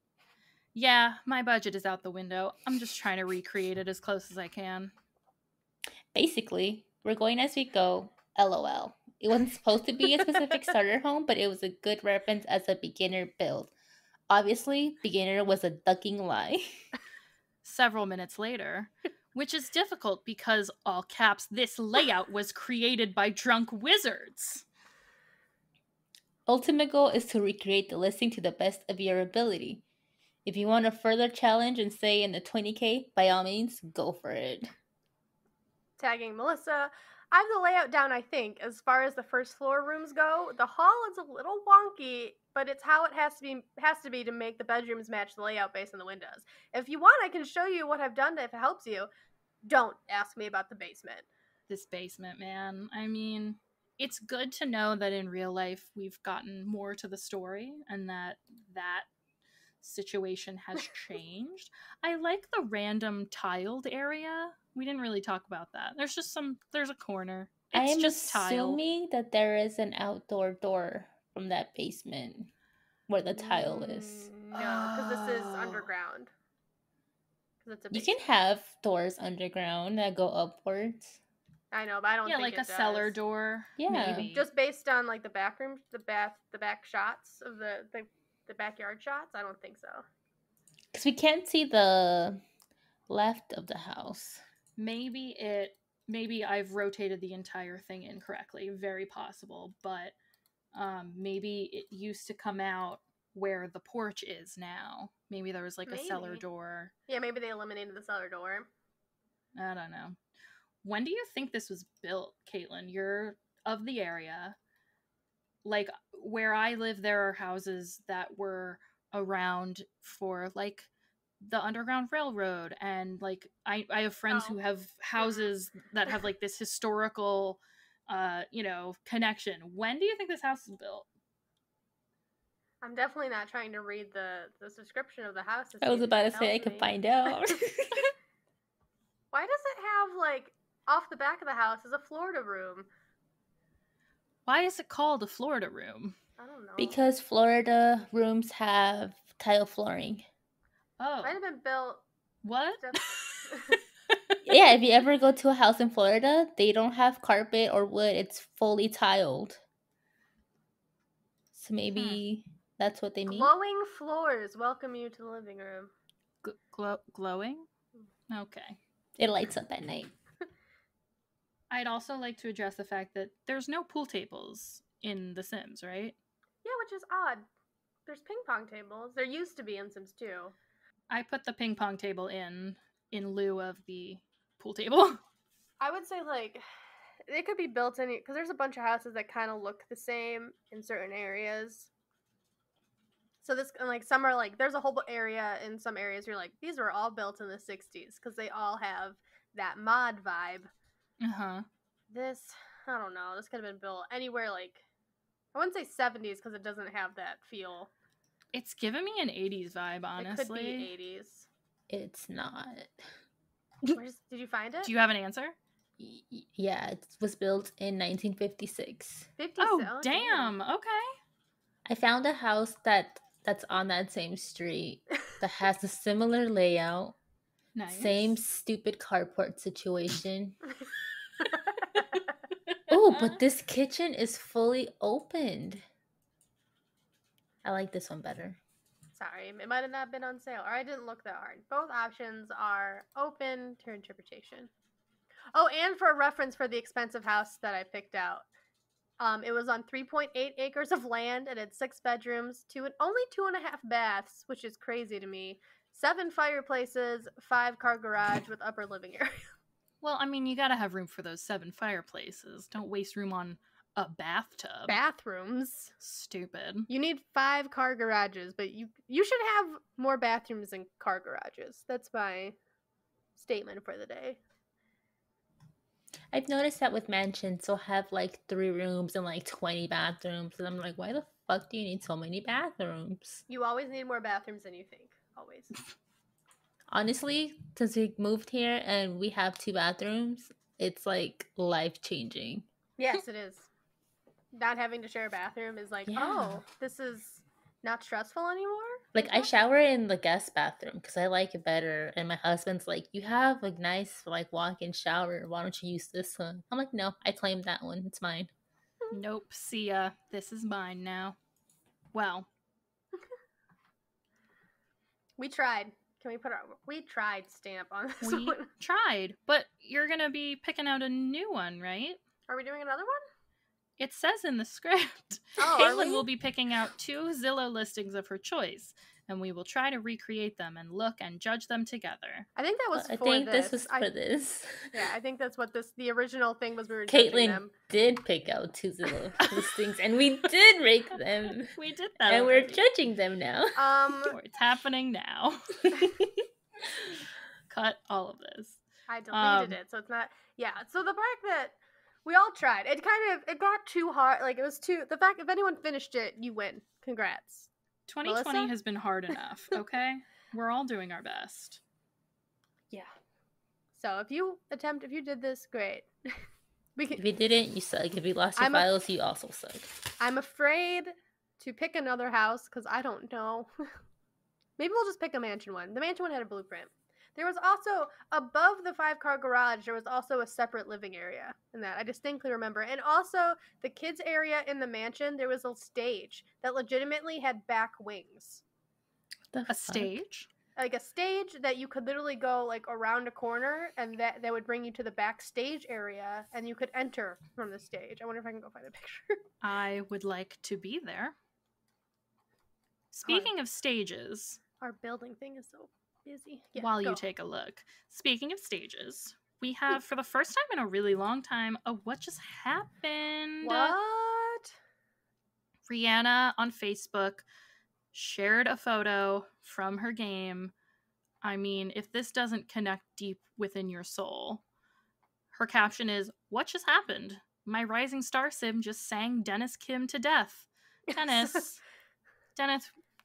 Yeah, my budget is out the window. I'm just trying to recreate it as close as I can. Basically, we're going as we go. LOL. It wasn't supposed to be a specific starter home, but it was a good reference as a beginner build. Obviously, beginner was a ducking lie. Several minutes later, which is difficult because, all caps, this layout was created by drunk wizards. Ultimate goal is to recreate the listing to the best of your ability. If you want a further challenge and stay in the 20K, by all means, go for it. Tagging Melissa. I have the layout down, I think. As far as the first floor rooms go, the hall is a little wonky, but it's how it has to be to make the bedrooms match the layout based on the windows. If you want, I can show you what I've done if it helps you. Don't ask me about the basement. This basement, man. I mean, it's good to know that in real life we've gotten more to the story and that situation has changed. I like the random tiled area. We didn't really talk about that. There's a corner. It's just tile. Assuming that there is an outdoor door from that basement where the tile is. No, because this is underground. You can have doors underground that go upwards. I know, but I don't think like it a does. cellar door. Yeah. Maybe. Just based on like the back room, the back shots of the backyard shots, I don't think so. Because we can't see the left of the house. Maybe I've rotated the entire thing incorrectly. Very possible, but maybe it used to come out where the porch is now. Maybe there was like a cellar door. Yeah, maybe they eliminated the cellar door. I don't know. When do you think this was built, Caitlin? You're of the area. Like, where I live, there are houses that were around for, like, the Underground Railroad. And, like, I have friends who have houses that have, like, this historical, connection. When do you think this house was built? I'm definitely not trying to read the description of the house to see I was if about it to say I tells could me. find out. Why does it have, like, off the back of the house is a Florida room? Why is it called a Florida room? I don't know. Because Florida rooms have tile flooring. Oh, Might have been built. what? Yeah, if you ever go to a house in Florida, they don't have carpet or wood. It's fully tiled. So maybe that's what they mean. Glowing floors welcome you to the living room. Glowing? Okay. It lights up at night. I'd also like to address the fact that there's no pool tables in The Sims, right? Yeah, which is odd. There's ping pong tables. There used to be in Sims 2. I put the ping pong table in lieu of the pool table. I would say, like, it could be built in, because there's a bunch of houses that kind of look the same in certain areas. So this, like, some are like, there's a whole area in some areas you're like, these were all built in the 60s because they all have that mod vibe. Uh-huh. This, I don't know, this could have been built anywhere, like, I wouldn't say 70s because it doesn't have that feel. It's giving me an 80s vibe, honestly. It could be 80s. It's not. Did you find it? Do you have an answer? Yeah, it was built in 1956. 56. Oh, damn. Okay. I found a house that's on that same street that has a similar layout. Nice. Same stupid carport situation. Oh, but this kitchen is fully opened. I like this one better. Sorry, it might have not been on sale, or I didn't look that hard. Both options are open to interpretation. Oh, and for reference for the expensive house that I picked out, it was on 3.8 acres of land. It had 6 bedrooms, only 2.5 baths, which is crazy to me. 7 fireplaces, 5-car garage with upper living area. Well, I mean, you gotta have room for those 7 fireplaces. Don't waste room on a bathtub. Bathrooms. Stupid. You need 5-car garages, but you should have more bathrooms than car garages. That's my statement for the day. I've noticed that with mansions, they'll have like 3 rooms and like 20 bathrooms. And I'm like, why the fuck do you need so many bathrooms? You always need more bathrooms than you think. Always. Honestly, since we moved here and we have 2 bathrooms, it's like life changing. Yes, it is. Not having to share a bathroom is like, oh, this is not stressful anymore? Like, I shower in the guest bathroom because I like it better. And my husband's like, you have a nice, like, walk-in shower. Why don't you use this one? I'm like, no, I claim that one. It's mine. Nope. See ya. This is mine now. Well. We tried. Can we put our we tried stamp on this We one? tried. But you're gonna be picking out a new one, right? Are we doing another one? It says in the script. Oh, Caitlin will be picking out 2 Zillow listings of her choice, and we will try to recreate them and look and judge them together. I think that was I for think this. this was for this. Yeah, I think that's what the original thing was. We were judging Caitlin them. did pick out 2 Zillow listings, and we did rate them. We did that. And already. we're judging them now. It's happening now. Cut all of this. I deleted it, so it's not. Yeah, so the fact that we all tried, it got too hard. Like, it was too. The fact if anyone finished it, you win. Congrats. 2020 Melissa? has been hard enough. Okay, we're all doing our best. Yeah. So if you did this, great. If you didn't, you suck. If you lost your files, you also suck. I'm afraid to pick another house because I don't know. Maybe we'll just pick a mansion one. The mansion one had a blueprint. There was also, above the 5-car garage, there was also a separate living area in that. I distinctly remember. And also, the kids' area in the mansion, there was a stage that legitimately had back wings. A stage? Like a stage that you could literally go, like, around a corner, and that would bring you to the backstage area, and you could enter from the stage. I wonder if I can go find a picture. I would like to be there. Speaking of stages... Our building thing is so busy. Yeah, while you take a look. Speaking of stages, we have, for the first time in a really long time, a What Just Happened? What? Rihanna on Facebook shared a photo from her game. I mean, if this doesn't connect deep within your soul. Her caption is, "What just happened? My Rising Star sim just sang Dennis Kim to death." Dennis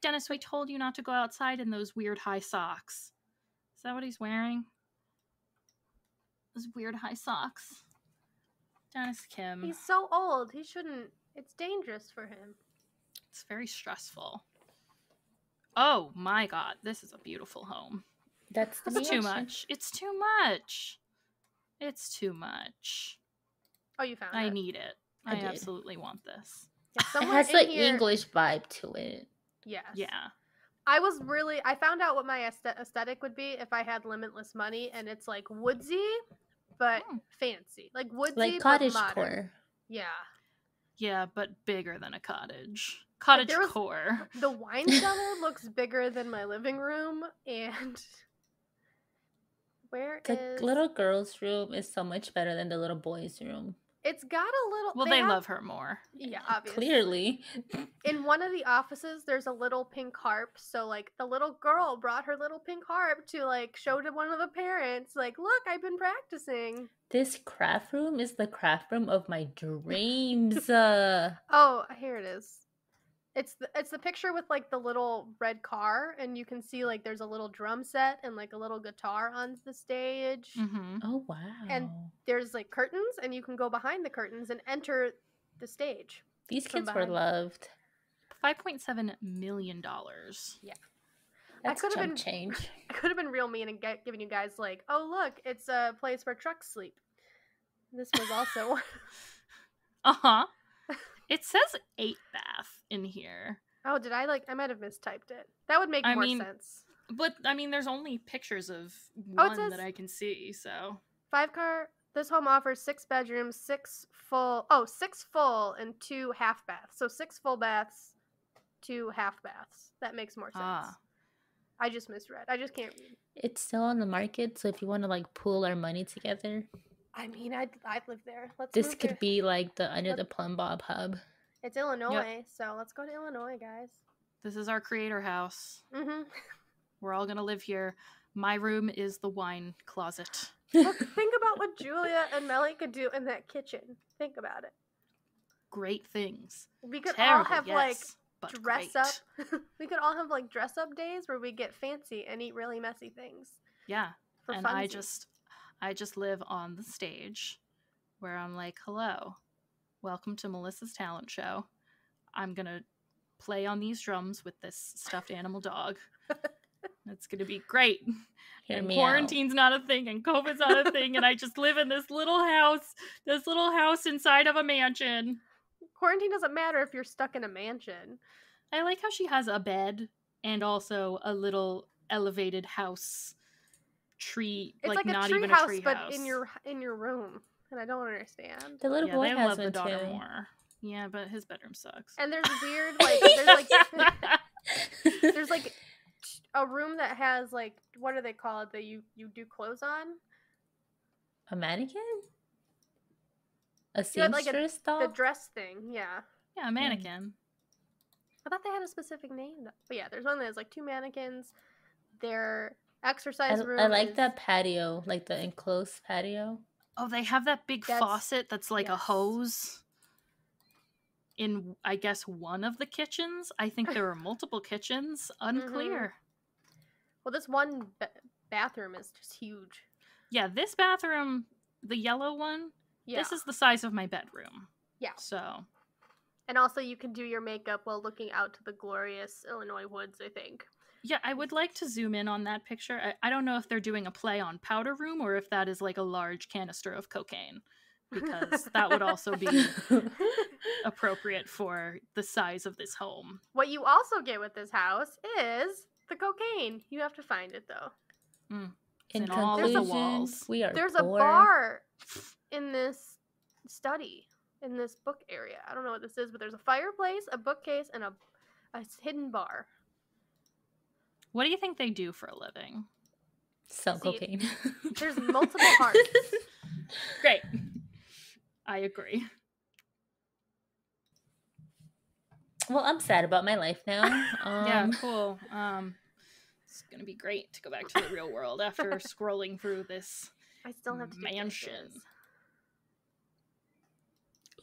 Dennis, we told you not to go outside in those weird high socks. Is that what he's wearing? Those weird high socks. Dennis Kim. He's so old. He shouldn't. It's dangerous for him. It's very stressful. Oh my god, this is a beautiful home. That's the It's too mansion. much. It's too much. It's too much. Oh, you found I it. need it. I I did. absolutely want this. Yeah, It somewhere has in the here. English vibe to it. Yes. Yeah. I found out what my aesthetic would be if I had limitless money, and it's like woodsy, but fancy. Like woodsy, Like cottage but modern. core. Yeah. Yeah, but bigger than a cottage. Cottage there was- core. The wine cellar looks bigger than my living room, and where The is little girl's room is so much better than the little boy's room. It's got a little. Well, they love her more. Yeah, obviously. Clearly. In one of the offices, there's a little pink harp. So, like, the little girl brought her little pink harp to, like, show to one of the parents. Like, look, I've been practicing. This craft room is the craft room of my dreams. Oh, here it is. It's the picture with, like, the little red car, and you can see, like, there's a little drum set and, like, a little guitar on the stage. Mm-hmm. Oh, wow. And there's, like, curtains, and you can go behind the curtains and enter the stage. These from kids were behind. loved. $5.7 million. Yeah. That's could've chump been- change. I could have been real mean and giving you guys, like, oh, look, it's a place where trucks sleep. This was also... Uh-huh. It says 8-bath in here. Oh, did I might have mistyped it. That would make more sense. But, I mean, there's only pictures of Oh, it one says- that I can see, so... 5-car. This home offers 6 bedrooms, 6 full and 2 half baths. So 6 full baths, 2 half baths. That makes more sense. Ah. I just misread. I just can't read. It's still on the market, so if you want to like pool our money together, I mean, I'd live there. Let's this move could there. be like the under the plumb bob hub. It's Illinois, so let's go to Illinois, guys. This is our creator house. Mm-hmm. We're all gonna live here. My room is the wine closet. Look, think about what Julia and Melly could do in that kitchen. Think about it. Great things. We could Terrible, all have yes, but dress great. up. We could all have like dress up days where we get fancy and eat really messy things. Yeah. For And funsies. I just live on the stage where I'm like, hello, welcome to Melissa's talent show. I'm gonna play on these drums with this stuffed animal dog. It's gonna be great. Hear And me quarantine's not a thing and COVID's not a thing, and I just live in this little house inside of a mansion. Quarantine doesn't matter if you're stuck in a mansion. I like how she has a bed and also a little elevated house tree. It's like not a tree even house, a tree but house. in your room, and I don't understand. out. The little Yeah, boy they has love the one daughter too. more. Yeah, but his bedroom sucks. And there's weird there's like a room that has like, what do they call it that you do clothes on? A mannequin? A Yeah, like seamstress doll? The dress thing, yeah. Yeah, a mannequin. I thought they had a specific name though. But yeah, there's one that has like 2 mannequins. Their exercise room. I like is- that patio, like the enclosed patio. Oh, they have that big That's- faucet that's like a yes. hose in, I guess, one of the kitchens. I think there are multiple kitchens. Unclear. Well, this one bathroom is just huge. Yeah, this bathroom, the yellow one, Yeah. this is the size of my bedroom. Yeah. So, And also you can do your makeup while looking out to the glorious Illinois woods, I think. yeah, I would like to zoom in on that picture. I don't know if they're doing a play on powder room or if that is like a large canister of cocaine, because that would also be appropriate for the size of this home. What you also get with this house is the cocaine. You have to find it though. In in all of the conclusion, walls. we are There's poor. a bar in this study, in this book area. I don't know what this is, but there's a fireplace, a bookcase, and a hidden bar. What do you think they do for a living? Sell See, cocaine. There's multiple parts. Great. I agree. Well, I'm sad about my life now. Yeah, cool. It's gonna be great to go back to the real world after scrolling through this I still have to do mansion. dishes.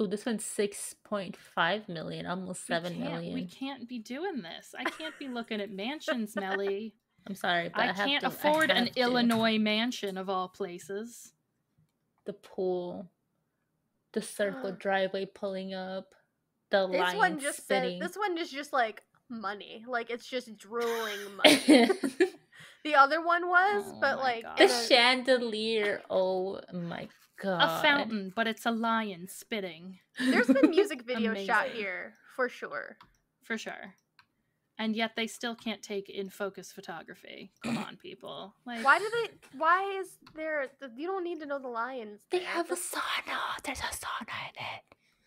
Oh, this one's 6.5 million, almost 7 We million. can't be doing this. I can't be looking at mansions, Melly. I'm sorry, but I can't afford an Illinois mansion of all places. The pool, the circle driveway pulling up, the lion spitting. This one is just like money. Like it's just drooling money. The other one was, but like the chandelier. Oh my god. A fountain, but it's a lion spitting. There's been music videos shot here for sure. For sure. And yet they still can't take in focus photography. Come on, people. Like, why is there, you don't need to know the lions. They have a sauna. There's a sauna in it.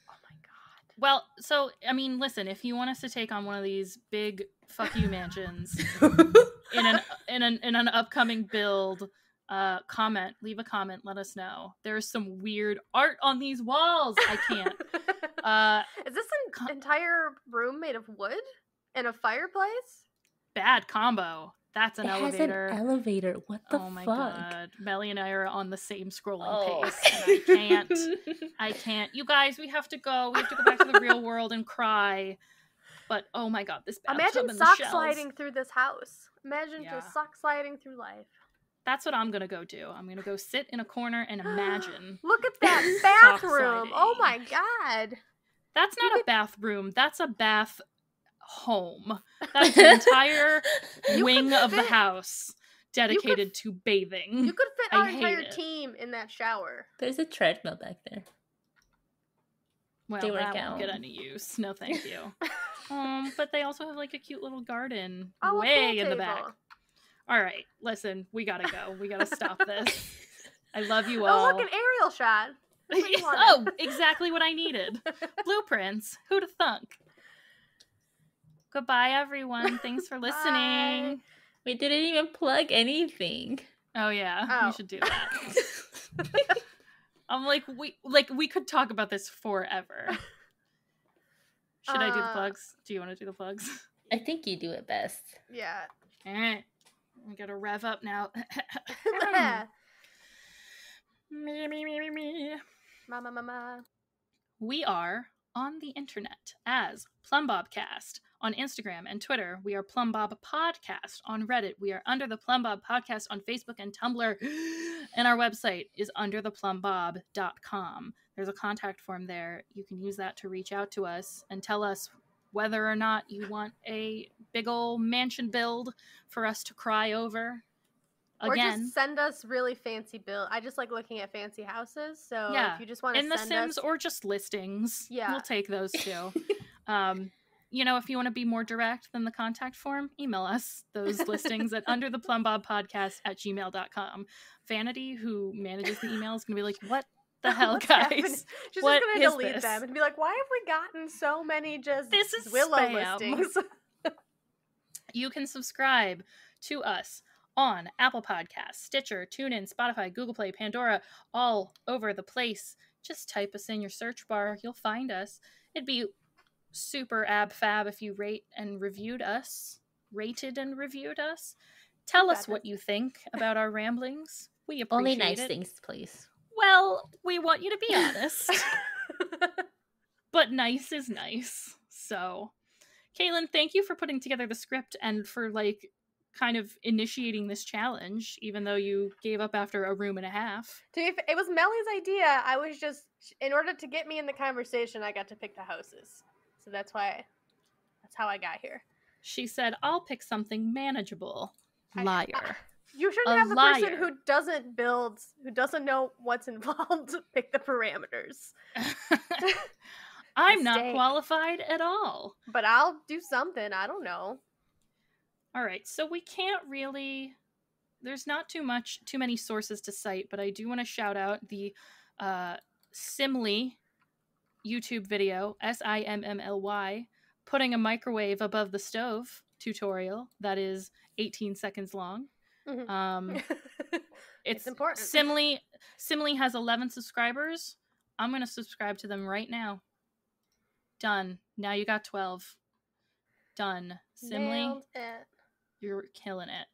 Oh my god. Well, so, I mean, listen, if you want us to take on one of these big fuck you mansions in an upcoming build, leave a comment, let us know. There's some weird art on these walls. I can't. Is this an entire room made of wood? And a fireplace? Bad combo. That's an elevator. Has an elevator. What the fuck? Oh my god. Melly and I are on the same scrolling pace. And I can't. You guys, we have to go. We have to go back to the real world and cry. But oh my god, this bathtub Imagine and sock the shells. sliding through this house. Imagine just sock sliding through life. That's what I'm gonna go do. I'm gonna go sit in a corner and imagine. Look at that bathroom. Oh my god. That's not a bathroom. That's a bath home. That's the entire wing of the house dedicated to bathing. You could fit our entire team in that shower. There's a treadmill back there. Well, that won't get any use. No, thank you. But they also have like a cute little garden way in the back. All right, listen, we gotta go. We gotta stop this. I love you all. Oh, look, an aerial shot. Oh, exactly what I needed. Blueprints. Who'd have thunk? Goodbye, everyone. Thanks for listening. We didn't even plug anything. Oh yeah, we should do that. I'm like we could talk about this forever. Should I do the plugs? Do you want to do the plugs? I think you do it best. Yeah. All right. We gotta rev up now. Mama. We are on the internet as Plumbobcast. On Instagram and Twitter, we are Plumbob Podcast. On Reddit, we are Under the Plumbob Podcast on Facebook and Tumblr. And our website is undertheplumbob.com. There's a contact form there. You can use that to reach out to us and tell us whether or not you want a big old mansion build for us to cry over. Again. Or just send us really fancy build. I just like looking at fancy houses. So if you just want to send us... In The Sims or just listings. Yeah. We'll take those too. You know, if you want to be more direct than the contact form, email us those listings at undertheplumbob@gmail.com. Vanity, who manages the email, is going to be like, what the hell, guys? She's just going to delete them and be like, why have we gotten so many just Willow listings? You can subscribe to us on Apple Podcasts, Stitcher, TuneIn, Spotify, Google Play, Pandora, all over the place. Just type us in your search bar. You'll find us. It'd be super fab if you rated and reviewed us. Tell us what you think about our ramblings. We appreciate Only nice it. things, please. Well, we want you to be honest. But nice is nice. So, Caitlin, thank you for putting together the script and for like kind of initiating this challenge, even though you gave up after a room and a half. It was Melly's idea. I was just, in order to get me in the conversation, I got to pick the houses. So that's how I got here. She said, I'll pick something manageable. Liar. You shouldn't have the person who doesn't build, who doesn't know what's involved, pick the parameters. I'm not qualified at all. But I'll do something. I don't know. All right. So we can't really, there's not too many sources to cite, but I do want to shout out the Simly YouTube video, SIMMLY, putting a microwave above the stove tutorial that is 18 seconds long. Mm-hmm. It's important. Simly has 11 subscribers. I'm going to subscribe to them right now. Done. Now you got 12. Done. Simly, you're killing it.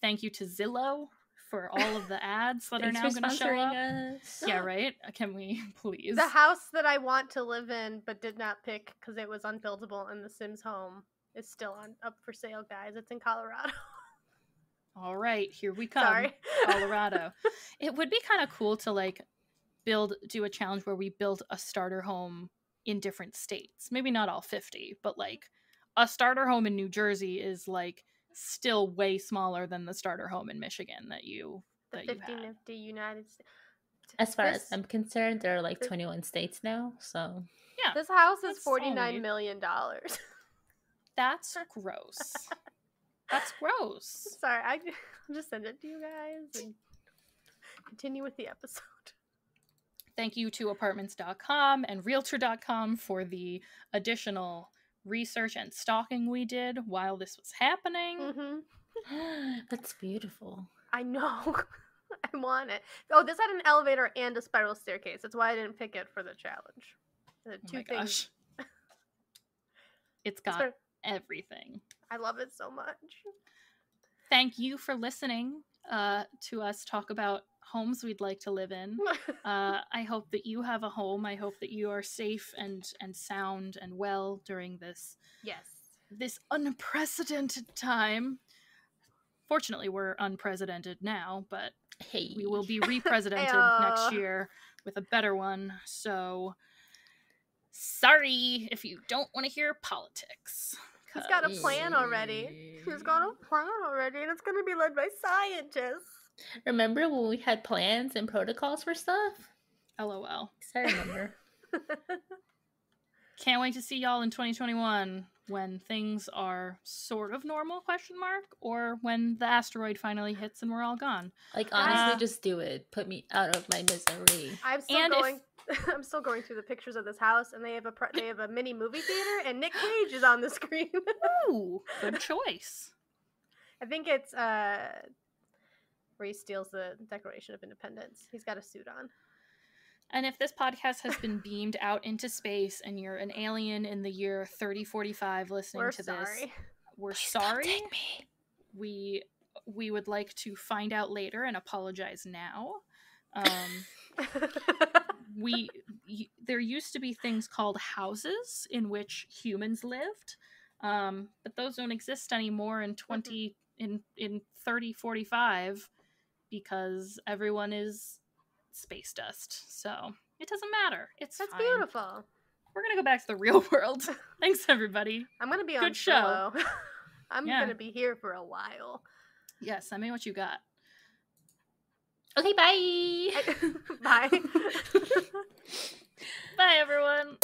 Thank you to Zillow for all of the ads that are Thanks now for going to show up. sponsoring us. Yeah, right? Can we please? The house that I want to live in but did not pick because it was unbuildable in the Sims home is still up for sale, guys. It's in Colorado. All right, here we come. Sorry. Colorado. It would be kind of cool to like do a challenge where we build a starter home in different states. Maybe not all 50, but like a starter home in New Jersey is like still way smaller than the starter home in Michigan that you The that you 50 had. nifty United States. As far as I'm concerned, there are like 21 states now, so Yeah. This house is that's all we $49 need. million. That's gross. That's gross. Sorry, I'll just send it to you guys and continue with the episode. Thank you to apartments.com and realtor.com for the additional research and stalking we did while this was happening. Mm-hmm. that's beautiful. I know. I want it. Oh, this had an elevator and a spiral staircase. That's why I didn't pick it for the challenge. The Oh two my things. gosh. It's got everything. I love it so much. Thank you for listening to us talk about homes we'd like to live in. I hope that you have a home. I hope that you are safe and sound and well during this unprecedented time. Fortunately, we're unprecedented now, but Hey, we will be represidented next year with a better one. So sorry if you don't want to hear politics. He's got a plan already. And it's going to be led by scientists. Remember when we had plans and protocols for stuff? LOL. I remember. Can't wait to see y'all in 2021 when things are sort of normal, or when the asteroid finally hits and we're all gone. Like, honestly, just do it. Put me out of my misery. I'm still going through the pictures of this house, and they have a mini movie theater, and Nick Cage is on the screen. Ooh, good choice. I think it's where he steals the Declaration of Independence. He's got a suit on. And if this podcast has been beamed out into space and you're an alien in the year 3045 listening to this, we're sorry. Don't take me. We would like to find out later and apologize now. There used to be things called houses in which humans lived, but those don't exist anymore in 3045 because everyone is space dust. So it doesn't matter. That's fine. Beautiful. We're gonna go back to the real world. Thanks, everybody. I'm gonna be on Good show. I'm gonna be here for a while. Yes, I mean, what you got? Okay, bye. Bye. Bye, everyone.